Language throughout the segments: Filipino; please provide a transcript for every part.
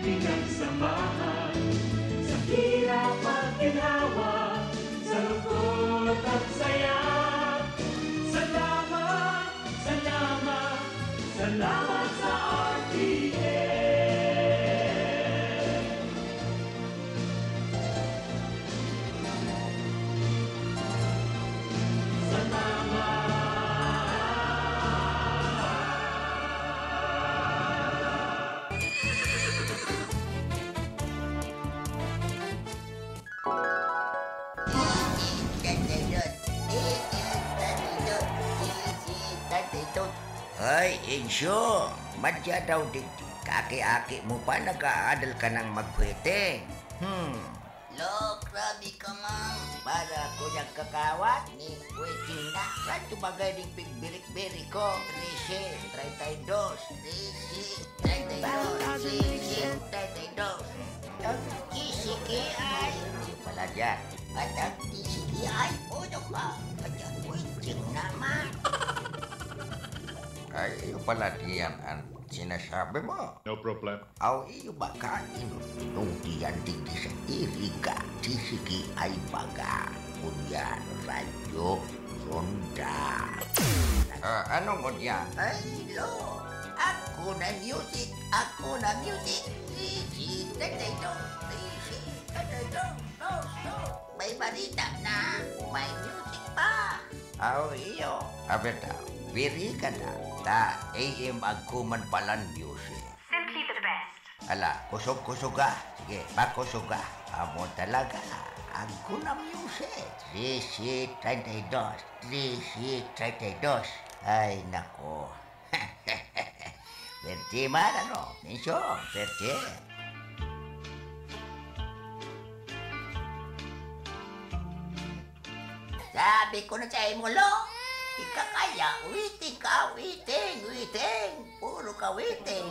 pinagsamahan. Sa hirap at ginhawa, sa lungkot at saya. Salamat, salamat, salamat sa RPN. Ay, Insyo, madya daw digdi. Kaki-aki mo pa nag-aadal ka ng magpwete. Lo, grabe ka, ma'am. Para ko nagkakawat ni pwede na. Rato bagay ng pigbirik-birik ko. 13, 32. 32. Kisiki ay. Wala dyan. At ang kisiki ay. Uno ka. At ang waiting naman. Ay, iyo pala diyan ang sinasabi mo. No problem. Aw, iyo ba ka inong diyan digdi sa iriga. Sisiki ay baga. Kunyan, radyo, ronda. Ano mo diyan? Ay, lo. Ako na music. Ako na music. Easy. 32. Easy. 32. No. May balita na. May music pa. Aw, iyo. Abeta, biri ka na. Ta, AM agkuman palan music. Simply the best. Ala, kusog-kusog ka. Sige, makusog ka. Amo talaga. Agko na music. 13, 32. Ay, nako. Berti man, ano? Niso, berti. Sabi ko na sa'yo mo, lo. Ika kaya, witing ka, witing. Puro ka witing.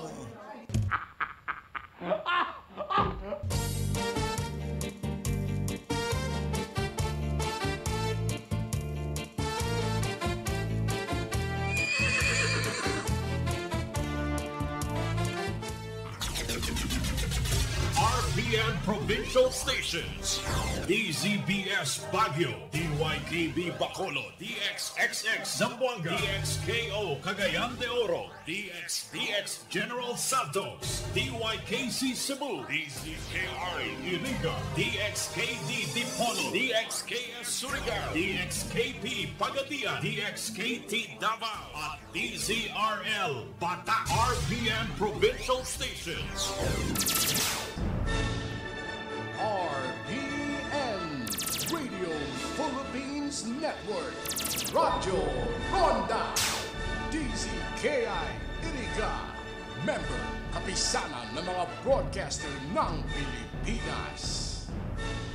RPN Provincial Stations, DZBS Baguio, DYKB Bacolod, DXXX Zamboanga, DXKO Cagayan de Oro, DXDX General Santos, DYKC Cebu, DZKI Iriga, DXKD Dipolo, DXKS Surigao, DXKP Pagadian, DXKT Davao, at DZRL Bata. RPN Provincial Stations. RPN Radio Philippines Network, Radyo Ronda, DZKI Iriga, member kapisanan ng mga broadcaster ng Pilipinas.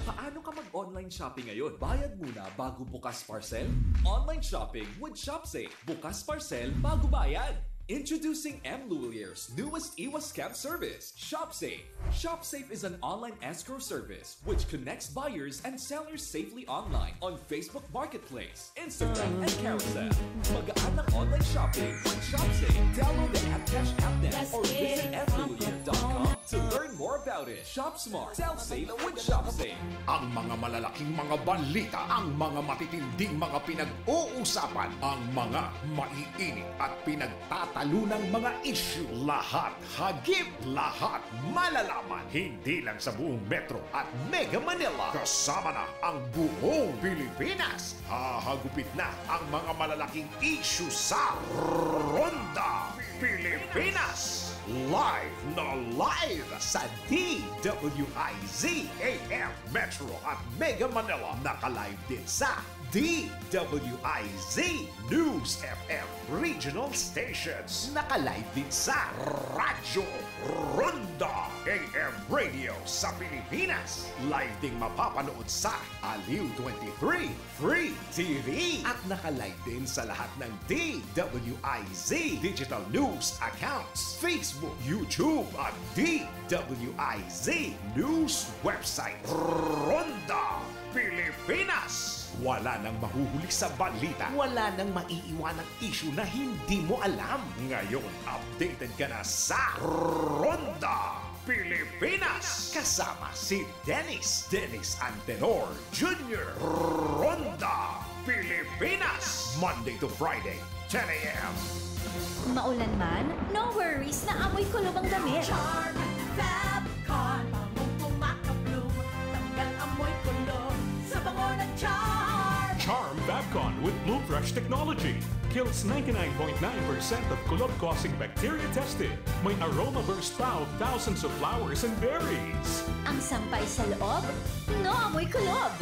Paano ka mag-online shopping ngayon? Bayad muna bago bukas parcel? Online shopping with ShopSafe. Bukas parcel bago bayad. Introducing M. Luelier's newest iwas scam service, ShopSafe. ShopSafe is an online escrow service which connects buyers and sellers safely online on Facebook Marketplace, Instagram, and Carousel. Magaan ang online shopping with ShopSafe. Download the AppCash app now or visit mluelier.com to learn more about it. Shop smart, sell safe with ShopSafe. Ang mga malalaking mga balita, ang mga matitinding mga pinag-uusapan, ang mga maiinit at pinagtatalunang mga issue. Lahat hagip, lahat malalaman. Hindi lang sa buong Metro at Mega Manila. Kasama na ang buong Pilipinas. Hahagupit na ang mga malalaking issue sa Ronda Pilipinas. Live na live sa DWIZ AM Metro at Mega Manila. Naka-live din sa DWIZ News FM Regional Stations. Naka-live din sa Radyo Ronda AM Radio sa Pilipinas. Live ding mapapanood sa Aliw 23 Free TV. At naka-live din sa lahat ng DWIZ Digital News accounts, Facebook, YouTube at DWIZ News website. Ronda Pilipinas. Wala nang mahuhuli sa balita. Wala nang maiiwanang issue na hindi mo alam. Ngayon, updated ka na sa Ronda Pilipinas. Kasama si Dennis Antenor Jr. Ronda Pilipinas. Monday to Friday, 10 a.m. Maulan man, no worries na amoy kulob ang damit. Charm Fabcon, pangong pumakabloom, tanggal amoy kulob sa bango ng Charm. Charm Fabcon with Blue Fresh technology kills 99.9% of kulob-causing bacteria tested. May aroma burst pa of thousands of flowers and berries. Ang sampay sa loob, no amoy kulob.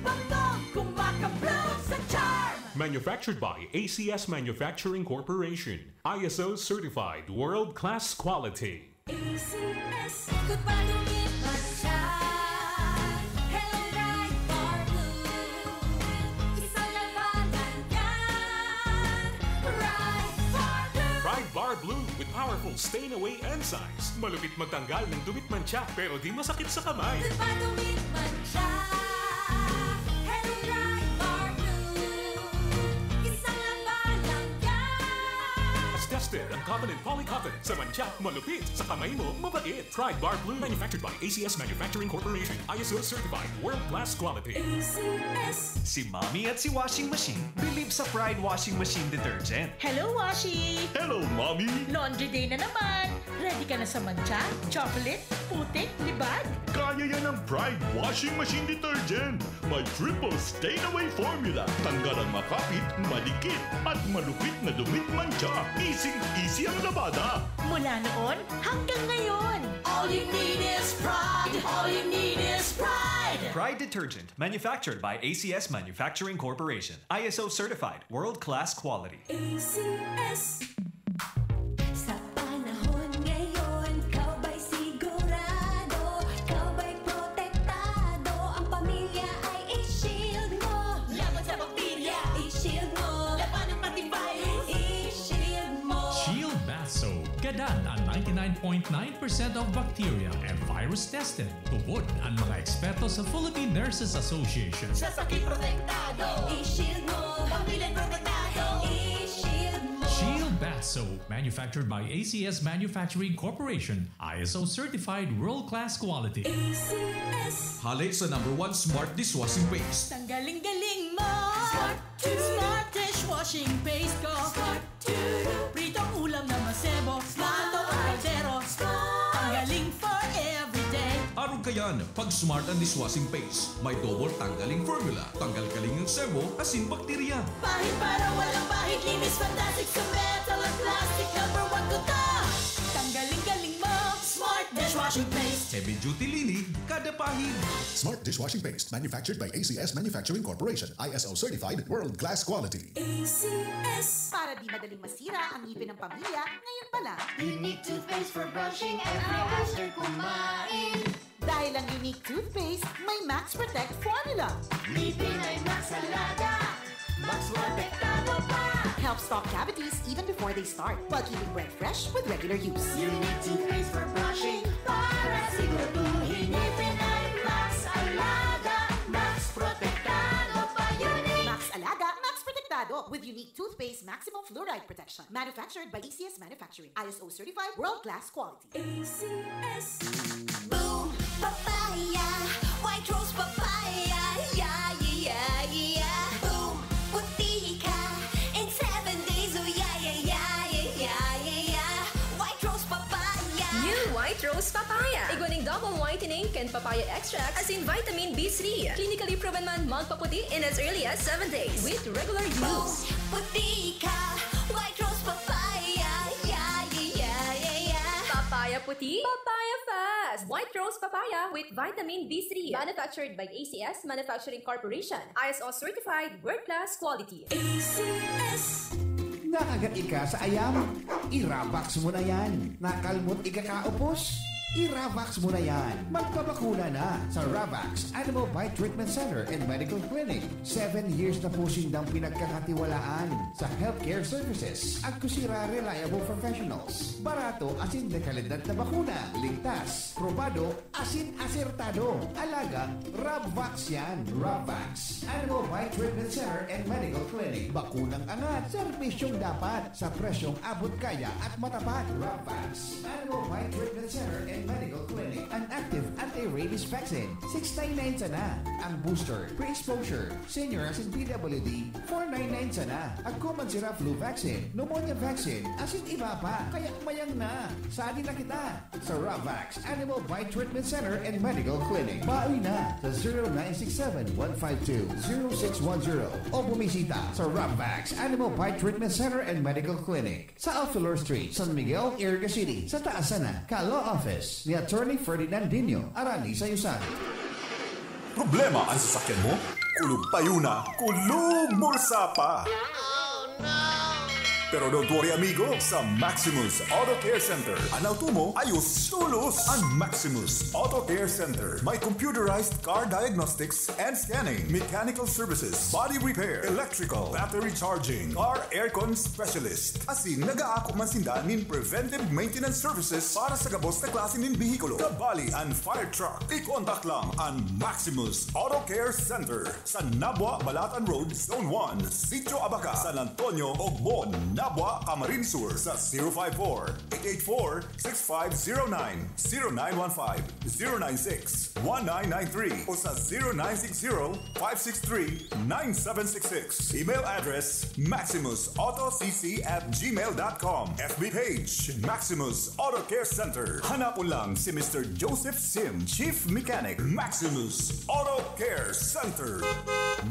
Bangong kumakabloom sa Charm. Manufactured by ACS Manufacturing Corporation. ISO certified world-class quality. ACS, kung palungit man siya. Hello, bright bar blue. Isang labanan yan. Bright bar blue. Pride Bar Blue with powerful stain-away enzymes. Malupit magtanggal ng dumit mancha pero di masakit sa kamay. Kung palungit man siya. Hello, bright bar blue. Isang labanan yan. As tested ang Covenant Polycotton sa mancha, malupit sa kamay mo, mabait. Pride Bar Blue manufactured by ACS Manufacturing Corporation. ISO certified world-class quality. ACS. Si Mommy at si Washing Machine believe sa Pride Washing Machine Detergent. Hello, Washi! Hello, Mommy! Laundry day na naman! Ready ka na sa mancha, chocolate, putik, libag? Kaya yan ang Pride Washing Machine Detergent. May triple stain-away formula. Tanggal ang makapit, malikit, at malupit na dumit mancha. Easy ang labada. Mula noon hanggang ngayon! All you need is pride. All you need is pride. Pride Detergent, manufactured by ACS Manufacturing Corporation. ISO certified, world-class quality. ACS. Sa panahon ngayon, kau ba'y sigurado? Kau ba'y protektado? Ang pamilya ay i-shield mo. Laban sa bakterya, i-shield mo. Laban ng matibay, i-shield mo. Shield Bath Soap. Gadan ang 99.9% of bacteria and virus tested. Tubod ang mga eksperto sa Philippine Nurses Association. Sa sakit protektado, i-shield mo. Pamilya protektado, i-shield mo. Shield Bath Soap, manufactured by ACS Manufacturing Corporation. ISO certified world-class quality. ACS. Hali sa #1 Smart Dishwashing Paste. Tanggaling-galing mo! Smart to Smart dishwashing paste ko! Smart to Pritong ulam na masebo, plato o kaldero. Tanggaling for everyday. Aron kayan, pag Smart ang Dishwashing Paste, may double tanggaling formula. Tanggal-galing ng sebo, asin bakterya. Pahit para walang pahit, linis fantastic sa metal at plastic. #1 ko to. Tanggaling-galing mo! Smart dishwashing paste. Heavy duty linig, kada pahid. Smart Dishwashing Paste, manufactured by ACS Manufacturing Corporation. ISO certified, world-class quality. ACS. Para di madaling masira ang ngipin ng pamilya, ngayon pa lang. Unique toothpaste for brushing every after kumain. Dahil ang unique toothpaste, may Max Protect formula. Ngipin ay Max Alaga. Max protektado pa. Helps stop cavities even before they start, while keeping breath fresh with regular use. Unique toothpaste for brushing. Para siguraduhin ngipin ay Max Alaga. Max protektado pa. Unique. Max Alaga, Max Protectado with unique toothpaste maximum fluoride protection. Manufactured by ACS Manufacturing. ISO certified world-class quality. ACS. Boom, papaya, white rose papaya, yeah, yeah, yeah. Boom, puti ka in 7 days, oh yeah, yeah, yeah, yeah, yeah, yeah. White rose papaya. New White Rose Papaya. Iguaning double whitening and papaya extract as in vitamin B3. Clinically proven man magpaputi in as early as 7 days with regular Boom, use. puti ka, white rose papaya, yeah, yeah, yeah, yeah. Papaya puti, papaya fast. White Rose Papaya with vitamin B3. Manufactured by ACS Manufacturing Corporation. ISO certified world-class quality. ACS. Nakagat ka sa ayam? I-Ravax mo na yan. Nakalmot ikakaupos? I-Ravax mo na yan. Magpabakuna na sa Ravax Animal Bite Treatment Center and Medical Clinic. 7 years na po sindang pinagkakatiwalaan sa healthcare services at kusira reliable professionals. Barato asin de kalidad na bakuna. Ligtas, aprobado, asin asertado. Alagang Ravax yan. Ravax, Animal Bite Treatment Center and Medical Clinic. Bakunang angat, serbisyong dapat sa presyong abot kaya at matapat. Ravax, Animal Bite Treatment Center and Medical Clinic. An active anti-rabies vaccine. $699 sana. Ang booster, pre-exposure, seniors and PWD, $499 sana. Ang common sira flu vaccine, pneumonia vaccine, asin iba pa. Kaya mayang na. Sali na kita sa Ravax Animal Bite Treatment Center and Medical Clinic. Bawi na sa 0967-152-0610 o bumisita sa Ravax Animal Bite Treatment Center and Medical Clinic sa Alfalor Street, San Miguel, Iriga City. Sa taas na, Ka-Law Office ni Attorney Ferdinand Dino, Arani, Sayusan. Problema ang sasakyan mo? Kulog tayo na, kulog mursa pa! Pero don't worry amigo, sa Maximus Auto Care Center, ang auto mo ayos tulos. Ang Maximus Auto Care Center may computerized car diagnostics and scanning, mechanical services, body repair, electrical, battery charging, car aircon specialist. Asin nag-aako man sinda nin preventive maintenance services para sa gabos na klase nin bihikulo, kabali and fire truck. I-contact lang ang Maximus Auto Care Center sa Nabwa, Balatan Road, Zone 1, Sitio Abaca, San Antonio, Ogbon, Nabwa, Camarines Sur sa 054-884-6509, 0915-096-1993 o sa 0960-563-9766. Email address maximusautocc@gmail.com. FB page Maximus Auto Care Center. Hanapon lang si Mr. Joseph Sim, Chief Mechanic, Maximus Auto Care Center.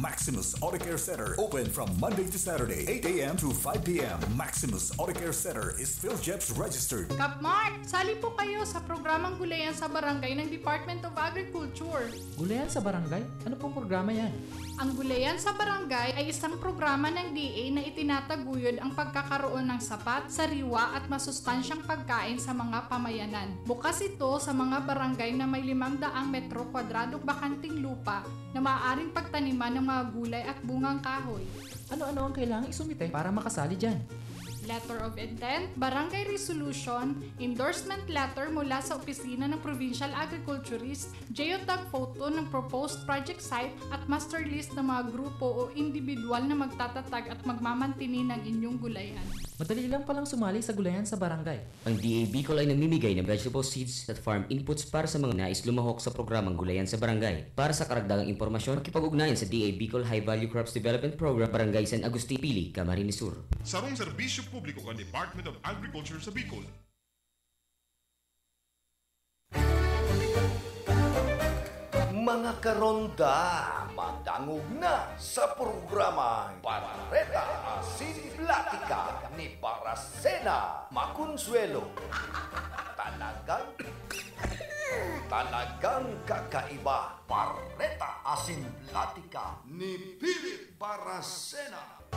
Maximus Auto Care Center open from Monday to Saturday, 8 a.m. to 5 p.m. Maximus Auto Care Center is PhilJeps registered. Kapmark, sali po kayo sa programang Gulayan sa Barangay ng Department of Agriculture. Gulayan sa Barangay? Ano pong programa yan? Ang Gulayan sa Barangay ay isang programa ng DA na itinataguyod ang pagkakaroon ng sapat, sariwa at masustansyang pagkain sa mga pamayanan. Bukas ito sa mga barangay na may 500 metro kwadradong bakanting lupa na maaaring pagtaniman ng mga gulay at bungang kahoy. Ano-ano ang kailangang isumite para makasali dyan? Letter of Intent, Barangay Resolution, Endorsement Letter mula sa Opisina ng Provincial Agriculturist, geotag photo ng proposed project site at master list ng mga grupo o individual na magtatatag at magmamantini ng inyong gulayan. Madali lang palang sumali sa Gulayan sa Barangay. Ang DA Bicol ay namimigay ng vegetable seeds at farm inputs para sa mga nais lumahok sa programang Gulayan sa Barangay. Para sa karagdagang impormasyon, makipag-ugnayan sa DA Bicol High Value Crops Development Program, Barangay San Agustin Pili, Camarines Sur. Sarong serbisyo publiko kan Department of Agriculture sa Bicol. Mga karonda, madangog na sa programang Barreta Asin Platica ni Baracena Maconsuelo. Talagang kakaiba. Barreta Asin Platica ni Philip Baracena.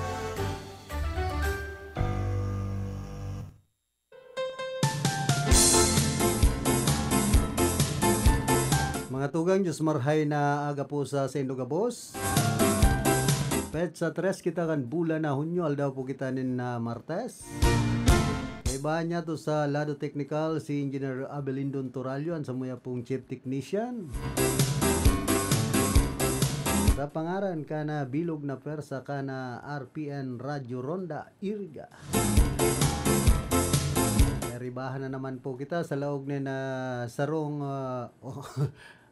Mga tugang, Diyos marhay na aga po sa Sendo Gabos. Pet sa tres kita kan bulan na Hunyo, aldaw po kita nin na Martes. Kaibahan niya to sa Lado Technical, si Engineer Abelindon Toralio, ang samuya pong Chief Technician. Sa pangaran ka na bilog na persa ka na RPN Radyo Ronda Iriga. Ribahan na naman po kita sa laog na sarong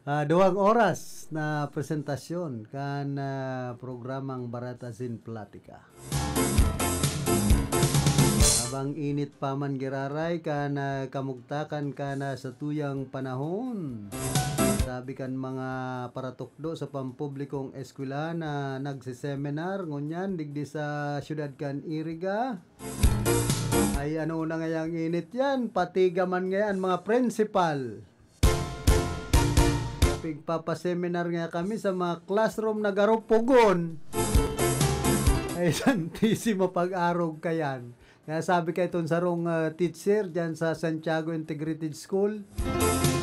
2 oras na presentasyon kan programang Barreta Asin Platica. Habang init pa man giraray kan kamugtakan kana sa tuyang panahon. Sabi kan mga paratukdo sa pampublikong eskwela na nagsiseminar ngunyan digdi sa syudad kan Iriga. Ay ano na ngayang init yan, patigaman ngayon mga principal. Pagpapaseminar nga kami sa mga classroom na garupugon. Ay santisimo pag-arog kayan. Kaya sabi kayo itong sarong teacher dyan sa Santiago Integrated School.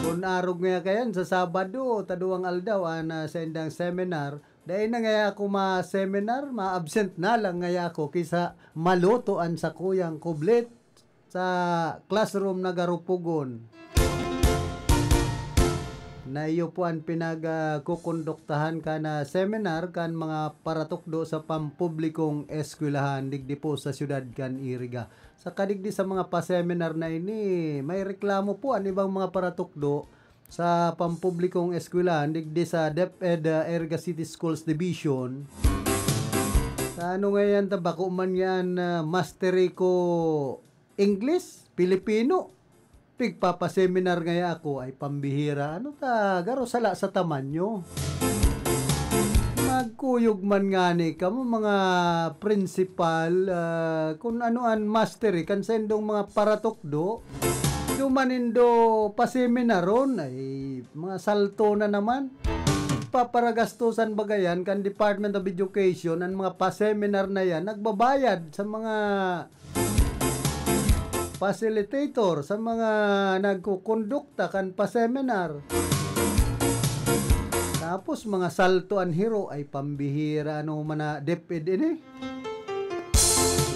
Kung arog nga kayan sa Sabado, taduang aldaw sa indang seminar. Dahil na nga ako ma-seminar, ma-absent na lang nga ako kisa malutoan sa kuyang kublit sa classroom na garupugon. na iyo po ang pinagkukonduktahan ka na seminar kan mga paratukdo sa pampublikong eskwelahan digdi po sa syudad kan Iriga. Sa kadigdi sa mga pa-seminar na ini, may reklamo po ang ibang mga paratukdo sa pampublikong eskwelahan digdi sa DepEd Iriga City Schools Division. Sa ano ngayon ta bako man yan mastery ko English, Pilipino. Pigpapaseminar ngaya ako ay pambihira. Ano ta, garo sala sa tamanyo. Magkuyog man nga ni kamo mga principal, kung anoan mastery, kan sendong mga paratukdo, dumanindo paseminaron, ay mga salto na naman. Paparagastusan bagayan kan Department of Education, ang mga paseminar na yan, nagbabayad sa mga facilitator, sa mga nagkukondukta kan pa-seminar. Tapos mga salto an hero ay pambihira ano man na DepEd ini.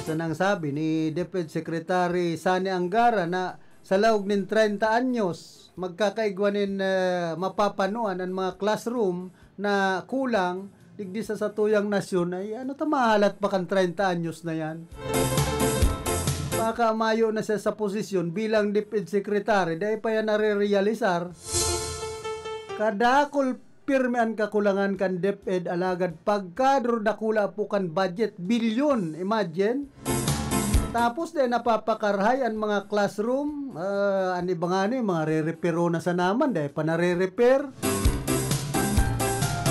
Ito nang sabi ni DepEd Secretary Sani Angara na sa laog nin 30 anyos magkakaigwanin mapapanuan ang mga classroom na kulang digdi sa satuyang nasyon ay ano ta mahalat pa kan 30 anyos na yan. Baka mayo na siya sa posisyon bilang DepEd Secretary dahil pa yan nare-realisar. Kadakol pirme ang kakulangan kan DepEd alagad pagkadro dakula po kan budget bilyon, imagine. Tapos dahil napapakarhay ang mga classroom, ang iba nga ni, mga re-repero na sa naman dahil pa nare-repair.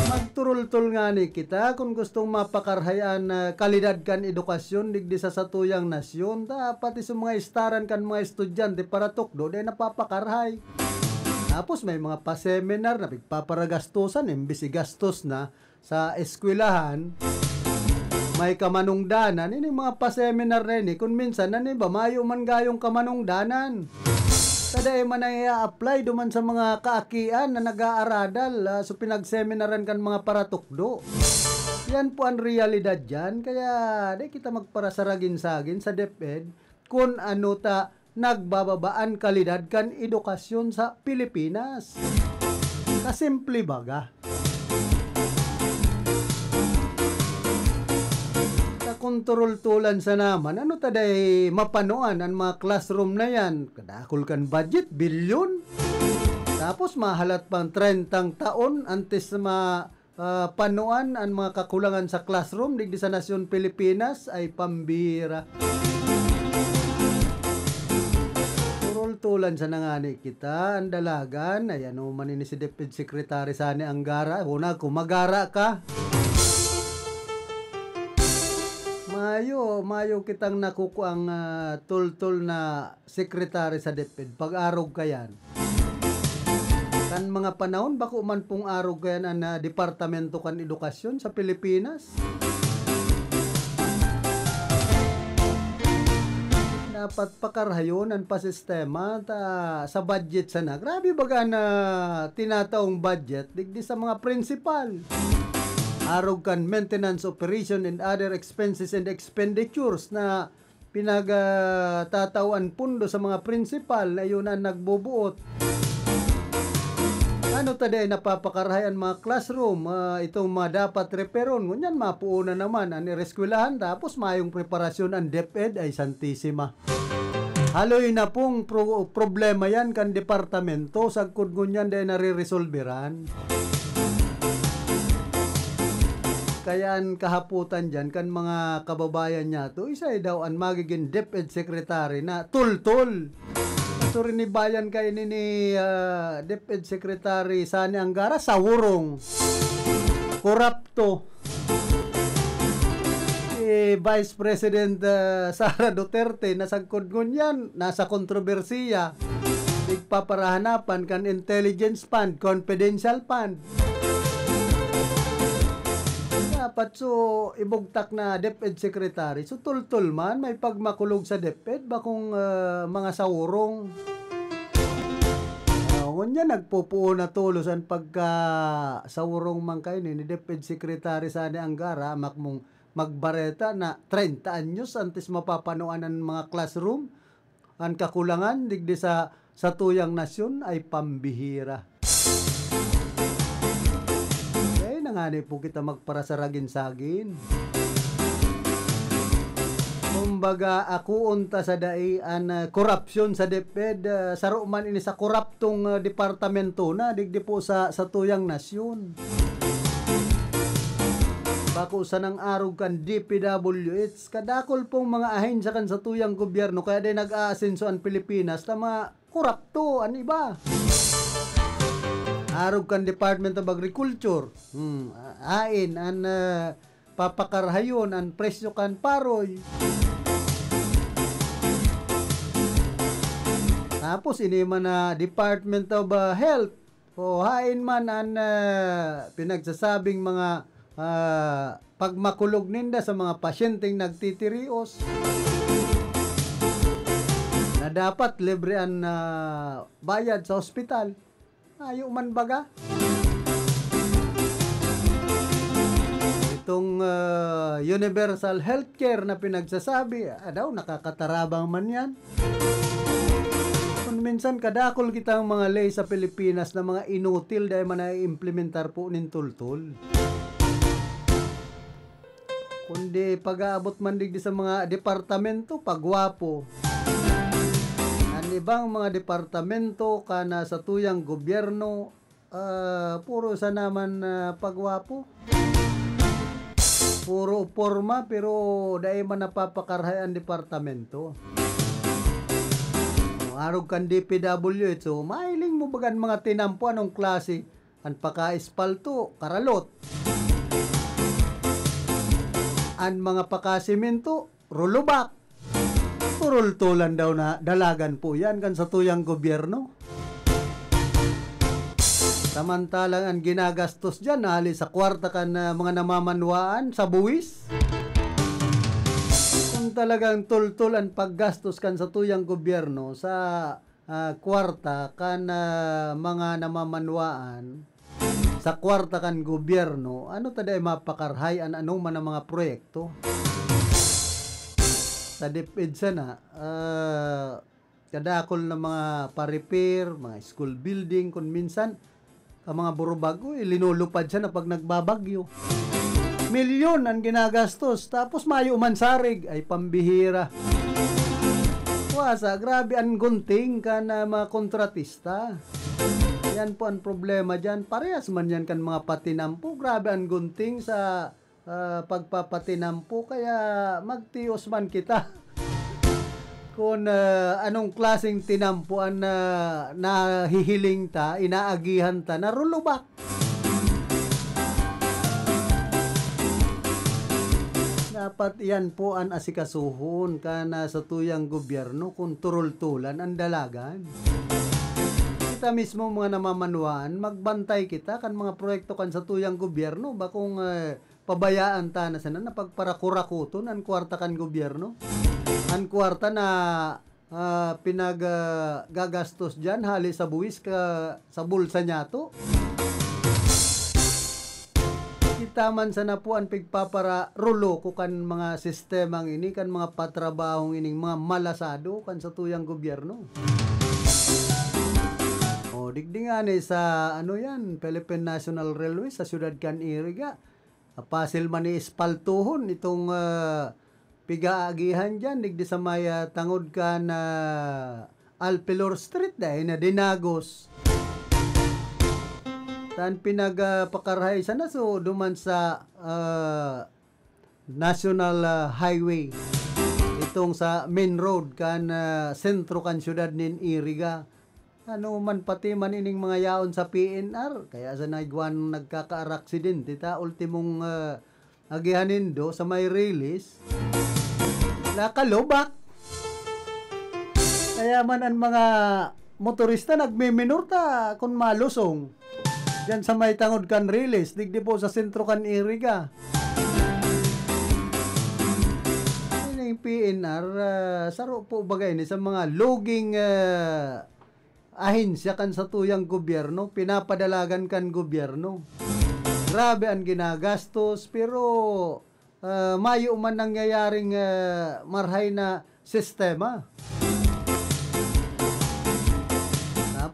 Magturul-tul nga ni kita kung gustong mapakarhayan kalidad kan edukasyon digdi sa satuyang nasyon, dapat sa mga istaran kan mga estudyante para tukdo dahil napapakarhay. Tapos may mga pa-seminar na pagpaparagastusan, imbis gastos na sa eskwelahan, may kamanungdanan. Ini mga pa-seminar na ini, kung minsan na ba, mayo man gayong kamanungdanan. Kada man ay apply duman sa mga kaakian na nag-aaradal so pinagseminaran kan mga paratukdo. Yan po ang realidad dyan. Kaya di kita magparasaragin-sagin sa DepEd kung ano ta nagbababaan kalidad kan edukasyon sa Pilipinas. Kasimple baga. Kontrol-tulan sa naman, ano taday mapanuan ang mga classroom na yan? Kadakol kan budget, bilyon. Tapos mahalat pang 30 taon antes na panuan ang mga kakulangan sa classroom digdi sa nasyon Pilipinas ay pambira. Kontrol-tulan sa nangani kita, ang dalagan, ay ano man ini si DepEd Secretary Sani Angara, una kumagara ka. Mayo kitang nakukuang tul-tul na sekretary sa DepEd. Pag-arog ka yan. Kan mga panahon, bako man pong arog ka yan ang Departamento kan Edukasyon sa Pilipinas. Dapat pakarhayonan pa sistema sa budget sana. Grabe baga na tinataong budget digdi sa mga principal. Arog kan maintenance, operation, and other expenses and expenditures na pinagtatauan pundo sa mga principal na yun ang nagbubuot. Ano taday napapakarhayan mga classroom, itong mga dapat reperon, ngunyan mapuuna naman ang eskwelahan tapos mayong preparasyon ang DepEd ay santisima. Haloy na pong problema yan kan departamento, sagkod ngunyan dahil nare-resolveran. Kaya ang kahaputan dyan kan mga kababayan niya to, isa daw ang magiging DepEd Secretary na tul-tul. So rinibayan kayo ni DepEd Secretary Sani Angara sa wurong. Korapto. Vice President Sara Duterte nasagkod ngunyan, nasa kontrobersiya. Nagpaparahanapan kan intelligence fund, confidential fund. Dapat so ibugtak na DepEd Secretary. So tul-tul man, may pagmakulog sa DepEd, bakong mga sawurong. Kunya nagpupuo na tulos ang pagka sawurong man kayo ni DepEd Secretary Sani Angara, makmong magbareta na 30 anyos antes mapapanuan ang mga classroom. Ang kakulangan digdi sa tuyang nasyon ay pambihira. nga po kita magparasaragin-sagin. Kumbaga, ako unta sa dai an korupsyon sa DepEd, saro man ini sa koruptong departamento na, digdi po sa tuyang nasyon. Bako sa nang arog kan DPWH, kadakol pong mga ahensya kan sa tuyang gobyerno, kaya din nag-aasenso ang Pilipinas na mga korupto, an iba. Arog kan Department of Agriculture, ain an papakarhayon an presyo kan paroy. Tapos ini man na Department of Health, o hain man an pinagsasabing mga pagmakulog ninda sa mga pasyenteng nagtitirios na dapat libre an bayad sa ospital. Ayaw man baga. Itong universal healthcare na pinagsasabi, daw nakakatarabang man yan. Kung minsan kadakol kita ang mga lay sa Pilipinas na mga inutil dahil man na-implementar po nin tultul. Kundi pag-aabot man digdi sa mga departamento, pagwapo. Ibang mga departamento kana sa tuyang gobyerno, puro sa naman pagwapo. Puro forma pero dahil man napapakarhay ang departamento. Arog kan DPWH, so mailing mo bagan mga tinampo anong klase, ang paka-espalto, karalot. Ang mga pakasimento, rulubak. Turul-tulan daw na dalagan po yan kan sa tuyang gobyerno. Samantalang ang ginagastos dyan, hali sa kwarta kan mga namamanwaan sa buwis. Kung talagang tultul ang paggastos kan sa tuyang gobyerno sa kwarta kan mga namamanwaan, sa kwarta kan gobyerno, ano taday mapakarhay an anong man ang mga proyekto? Sa DepEd sana, kadakol na mga pa-repair, mga school building, kung minsan, ang mga burubago, linulupad siya na pag nagbabagyo. Milyon ang ginagastos, tapos mayo mansarig, ay pambihira. Wasa, grabe ang gunting ka na mga kontratista. Yan po ang problema dyan. Parehas man yan kan mga patinampo, grabe ang gunting sa pagpapatinampo, kaya magtiyos man kita kung anong klaseng tinampuan na nahihiling ta, inaagihan ta, narulubak. Dapat yan po ang asikasuhon kana sa tuyang gobyerno kung turul-tulan ang dalagan. Kita mismo mga namamanwaan, magbantay kita kan mga proyekto kan sa tuyang gobyerno, bakong pabayaan ta na sana na pagparakurakuton ang kwarta kan gobyerno. Ang kwarta na pinagagastos dyan, hali sa buwis ka sa bulsa niya to. Kita man sana po ang pigpapara rulo ko kan mga sistemang ini, kan mga patrabahong ining mga malasado kan sa tuyang gobyerno. O digdingan sa ano yan, Philippine National Railway sa siyudad kan Iriga. Pasil man ni espaltuhon itong pigaagihan dyan, digdi sa may tangod ka na Alpilor Street dahil na dinagos. Tan pinagpakarhay sana so duman sa National Highway. Itong sa main road kan sentro kan syudad nin Iriga. Ano man pati man ining mga yaon sa PNR, kaya sa naigwan nagkaka-aksidente ta ultimong agihanin do sa may release. Nakalubak. Kaya man ang mga motorista nagmiminor ta kung malusong. Diyan sa may tangod kan release, digdi po sa sentro kan Iriga. Ining PNR, saro po bagay ni sa mga logging ahensya kan sa tuyang gobyerno, pinapadalagan kan gobyerno. Grabe ang ginagastos, pero mayo man nangyayaring marhay na sistema.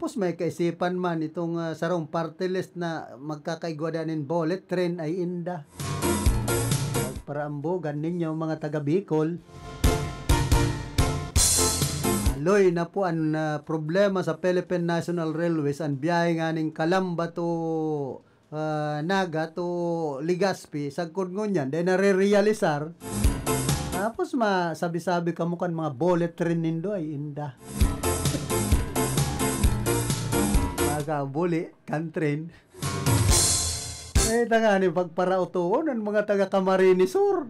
Tapos may kaisipan man itong sarong party list na magkakaigwadanin bullet train ay inda. Pagparambogan ninyo mga taga Bicol. Aloy na po ang problema sa Philippine National Railways ang biyahe nga ning Calamba to Naga to Legazpi sagkod ngunyan dahil nare-realisar. Tapos masabi-sabi kamo kan mga bullet train nindo ay inda. Magabuli kan train. Tangani pagparautuon ang mga taga Camarines Sur.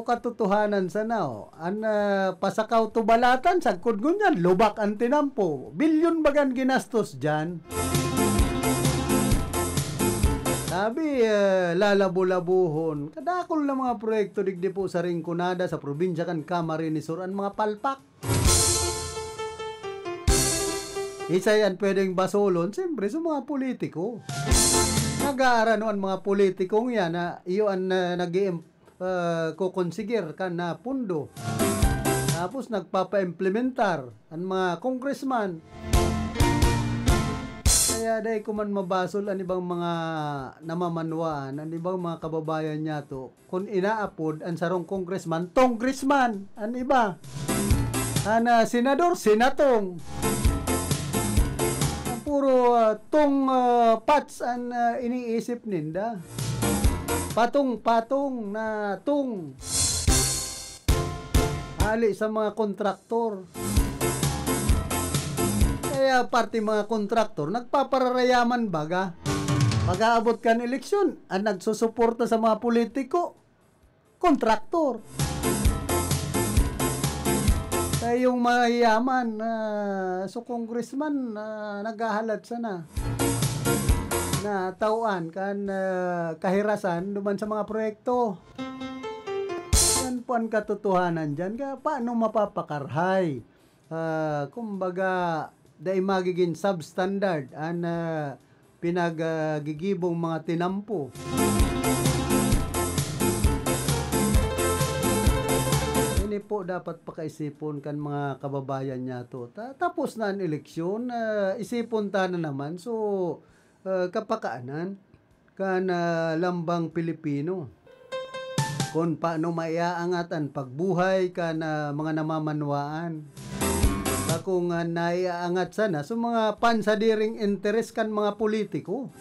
Katotohanan sana pasakaw to balatan sagkod ngunyan lubak ang tinampo bilyon bagan ginastos dyan. Sabi lalabo-labuhon kadakol na mga proyekto digdi po sa Rinconada sa probinsya kan Camarines Sur ang mga palpak. Isa yan pwedeng basolon siyempre sa mga politiko. Nag-aarano ang mga politikong yan na iyon kukonsigir ka na pundo. Tapos nagpapa-implementar ang mga congressman. Kaya dahil kuman mabasol ang ibang mga namamanwaan, ang ibang mga kababayan niya to, kung inaapod ang sarong congressman, congressman, ang iba. Senador, senatong. Puro tong pats ang iniisip ninda. Patong-patong na tung. Ali sa mga kontraktor. Kaya parte mga kontraktor, nagpapararayaman baga. Pag-aabot ka ng eleksyon, ang nagsusuporta sa mga politiko, kontraktor. Kaya yung mayayaman, congressman, naghahalat sana. Na tauan kan kahirasan duman sa mga proyekto. Yan po ang katotohanan dyan. Paano mapapakarhay? Kumbaga, dahil magiging substandard ang pinagigibong mga tinampo. Ini po dapat pakaisipon kan mga kababayan niya to. Tapos na ang eleksyon, isipon ta na naman. So, kapakaanan kan lambang Pilipino kung paano maiaangat ang pagbuhay kan mga namamanwaan kung naiaangat sana so mga pansadiring interes kan mga politiko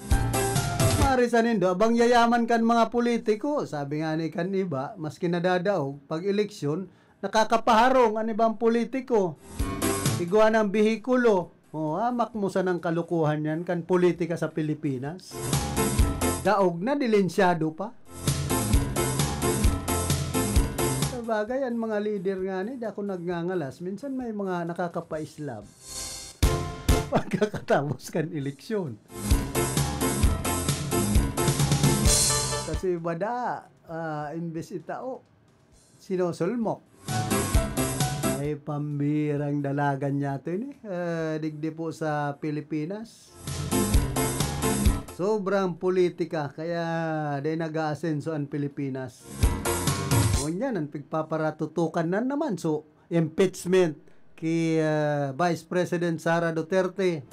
marisan nindo abang yayaman kan mga politiko sabi nga ni kan iba maski nadadaog pag eleksyon nakakapaharong ang ibang politiko igwa ng bihikulo. Amak mo sa ng kalukuhan yan kan politika sa Pilipinas. Daog na, dilensyado pa. Sabagay, ang mga leader nga ni, di ako nagngangalas. Minsan may mga nakakapa-Islam. Pagkakatapos kan eleksyon. Kasi bada, imbes itao, sinusulmok. Ay pambirang dalagan niya ito digdi po sa Pilipinas. Sobrang politika kaya di nag-aasenso ang Pilipinas. Ngunyan ang pagpaparatutukan na naman so impeachment kay Vice President Sara Duterte.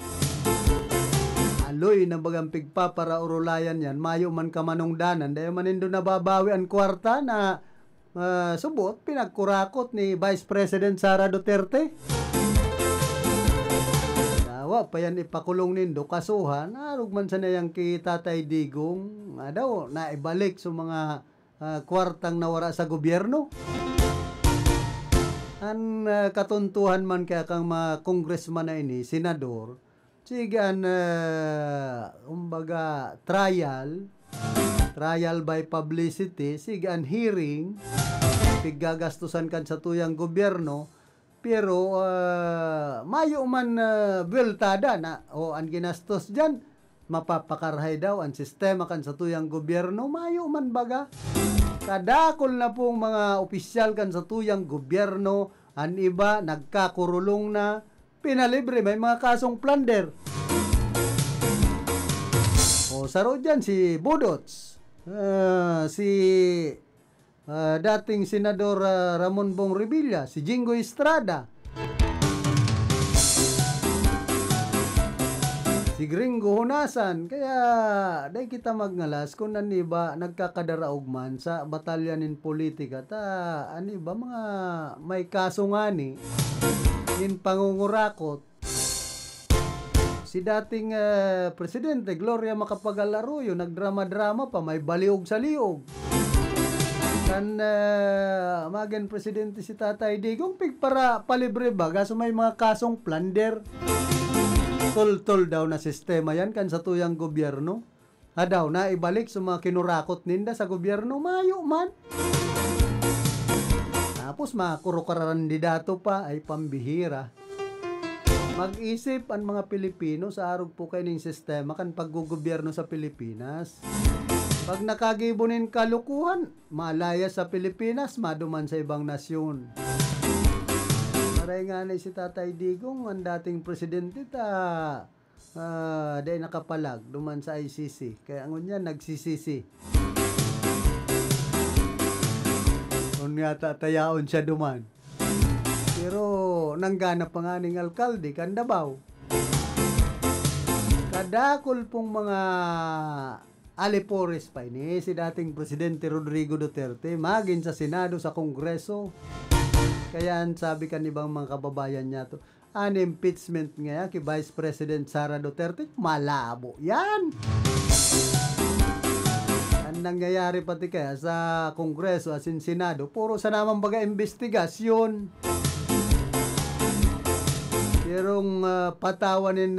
Aloy na bagang pagpaparaurulayan yan mayo man kamanungdanan dahil manindo nababawi ang kwarta na subot, pinagkurakot ni Vice President Sara Duterte. Dawa pa yan ipakulong nindo kasuhan. Arugman sa nayang kay Tatay Digong. Daw, naibalik sa mga kwartang nawara sa gobyerno. Ang katuntuhan man kaya kang mga congressman na ini, senador, sigan, umbaga, trial by publicity, sigan hearing, piggagastusan kan sa tuyang gobyerno, pero mayo man buweltada na, ang ginastos dyan, mapapakarhay daw ang sistema kan sa tuyang gobyerno, mayo man baga. Kadakol na pong mga opisyal kan sa tuyang gobyerno, ang iba nagkakurulong na, pinalibre, may mga kasong plunder. Saro dyan si Budots. Dating Senador Ramon Bong Revilla, si Jingo Estrada, Si Gringo hunasan. Kaya, day kita magngalas kung aniba nagkakadaraog man sa batalyanin politika. Aniba mga may kaso nga ni, in pangungurakot. Si dating Presidente Gloria Macapagal-Arroyo, nagdrama-drama pa, may baliog sa liog. Kan maging Presidente si Tatay Digong, para palibre ba, kaso may mga kasong plunder. Tol-tol daw na sistema yan kan sa tuyang gobyerno. Daw na ibalik sa mga kinurakot ninda sa gobyerno, mayo man. Tapos mga kurukarandidato pa ay pambihira. Mag-isip ang mga Pilipino sa arog po kayo ng sistema kan paggugobyerno sa Pilipinas. Pag nakagibunin kalukuhan, malaya sa Pilipinas, maduman sa ibang nasyon. Maray nga na si Tatay Digong, ang dating presidente dahil nakapalag, duman sa ICC. Kaya ngun yan, nagsisisi. Kung nga tatayaon siya duman. Pero nanggana pa nga ning alkalde, Kandabaw. Kadakol pong mga alipores pa ini, si dating Presidente Rodrigo Duterte, magin sa Senado, sa Kongreso. Kaya sabi kan ibang mga kababayan niya to, an impeachment nga kay Vice President Sara Duterte, malabo yan. Ang nangyayari pati kaya sa Kongreso as in Senado, puro sa namang baga investigasyon. Merong patawanin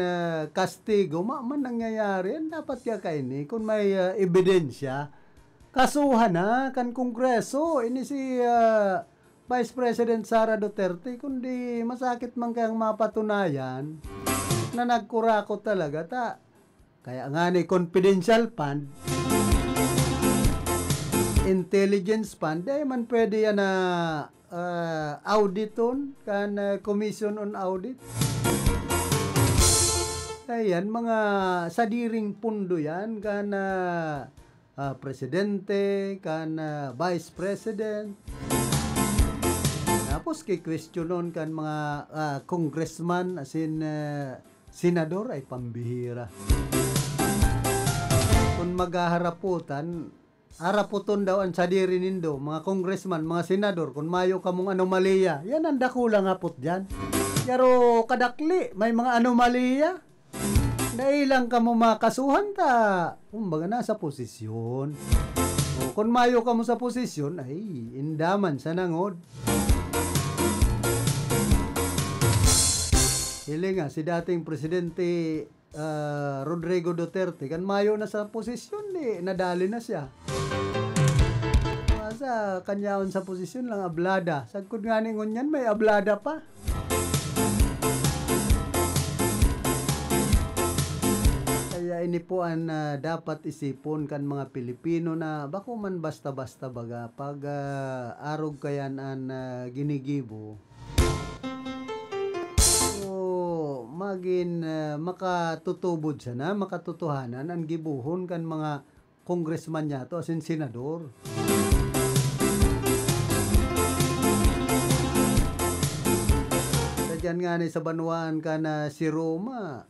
kastigo, man nangyayari, dapat ka kaini, kung may ebidensya, kasuhan na kan Kongreso, ini si Vice President Sara Duterte, kundi masakit man kayang mapatunayan, na nagkurakot talaga, kaya nga ni confidential fund, intelligence fund, ay man pwede yan na auditon kan commission on audit. Ayan, mga sadiring pundo yan kan presidente, kan vice president. Tapos kay-questionon kan mga congressman as in senador ay pambihira. Kung maghaharaputan, haraputon daw ang sadiri nindo, mga congressman, mga senador, kung mayo ka mong anomalya, yan ang dakula nga put dyan. Pero kadakli, may mga anomalya. Dailang ka mo makasuhan kumbaga nasa posisyon. O, kung mayo ka mo sa posisyon, ay, indaman sa nangod. Hili nga, si dating Presidente Rodrigo Duterte, kan mayo na sa posisyon, nadali na siya. Sa kanyaon sa posisyon lang ablada. Sagkod nga ni ngunyan, may ablada pa. Kaya ini po ang dapat isipon kan mga Pilipino na bako man basta-basta baga pag arog kayan ang ginigibo. So, magin makatutubod siya na, makatutuhanan ang gibuhon kan mga congressman niya to as in senador. Diyan nga ni sa Banwaan ka na si Roma.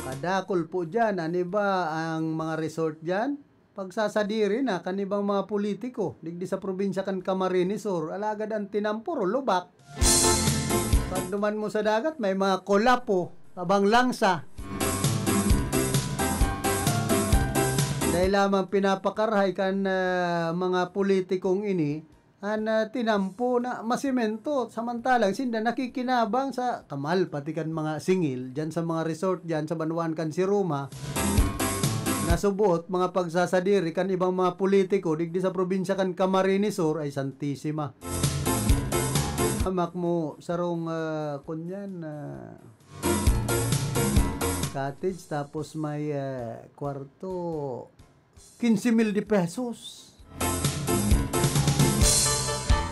Kadakol po dyan. Aniba ang mga resort dyan? Pagsasadiri na kanibang mga politiko. Digdi sa probinsya kan Camarines Sur. Alagad ang tinampuro, lubak. Pag duman mo sa dagat, may mga kolapo, abang langsa. Dahil lamang pinapakarhay kan mga politikong ini, tinampo na masimento, samantalang sinda nakikinabang sa kamal pati kan mga singil dyan sa mga resort dyan sa Banwaan kan si Roma, nasubot mga pagsasadiri kan ibang mga politiko digdi sa probinsya kan Camarines Sur ay Santissima. Hamak mo sarong kunyan cottage, tapos may kwarto 15,000 pesos.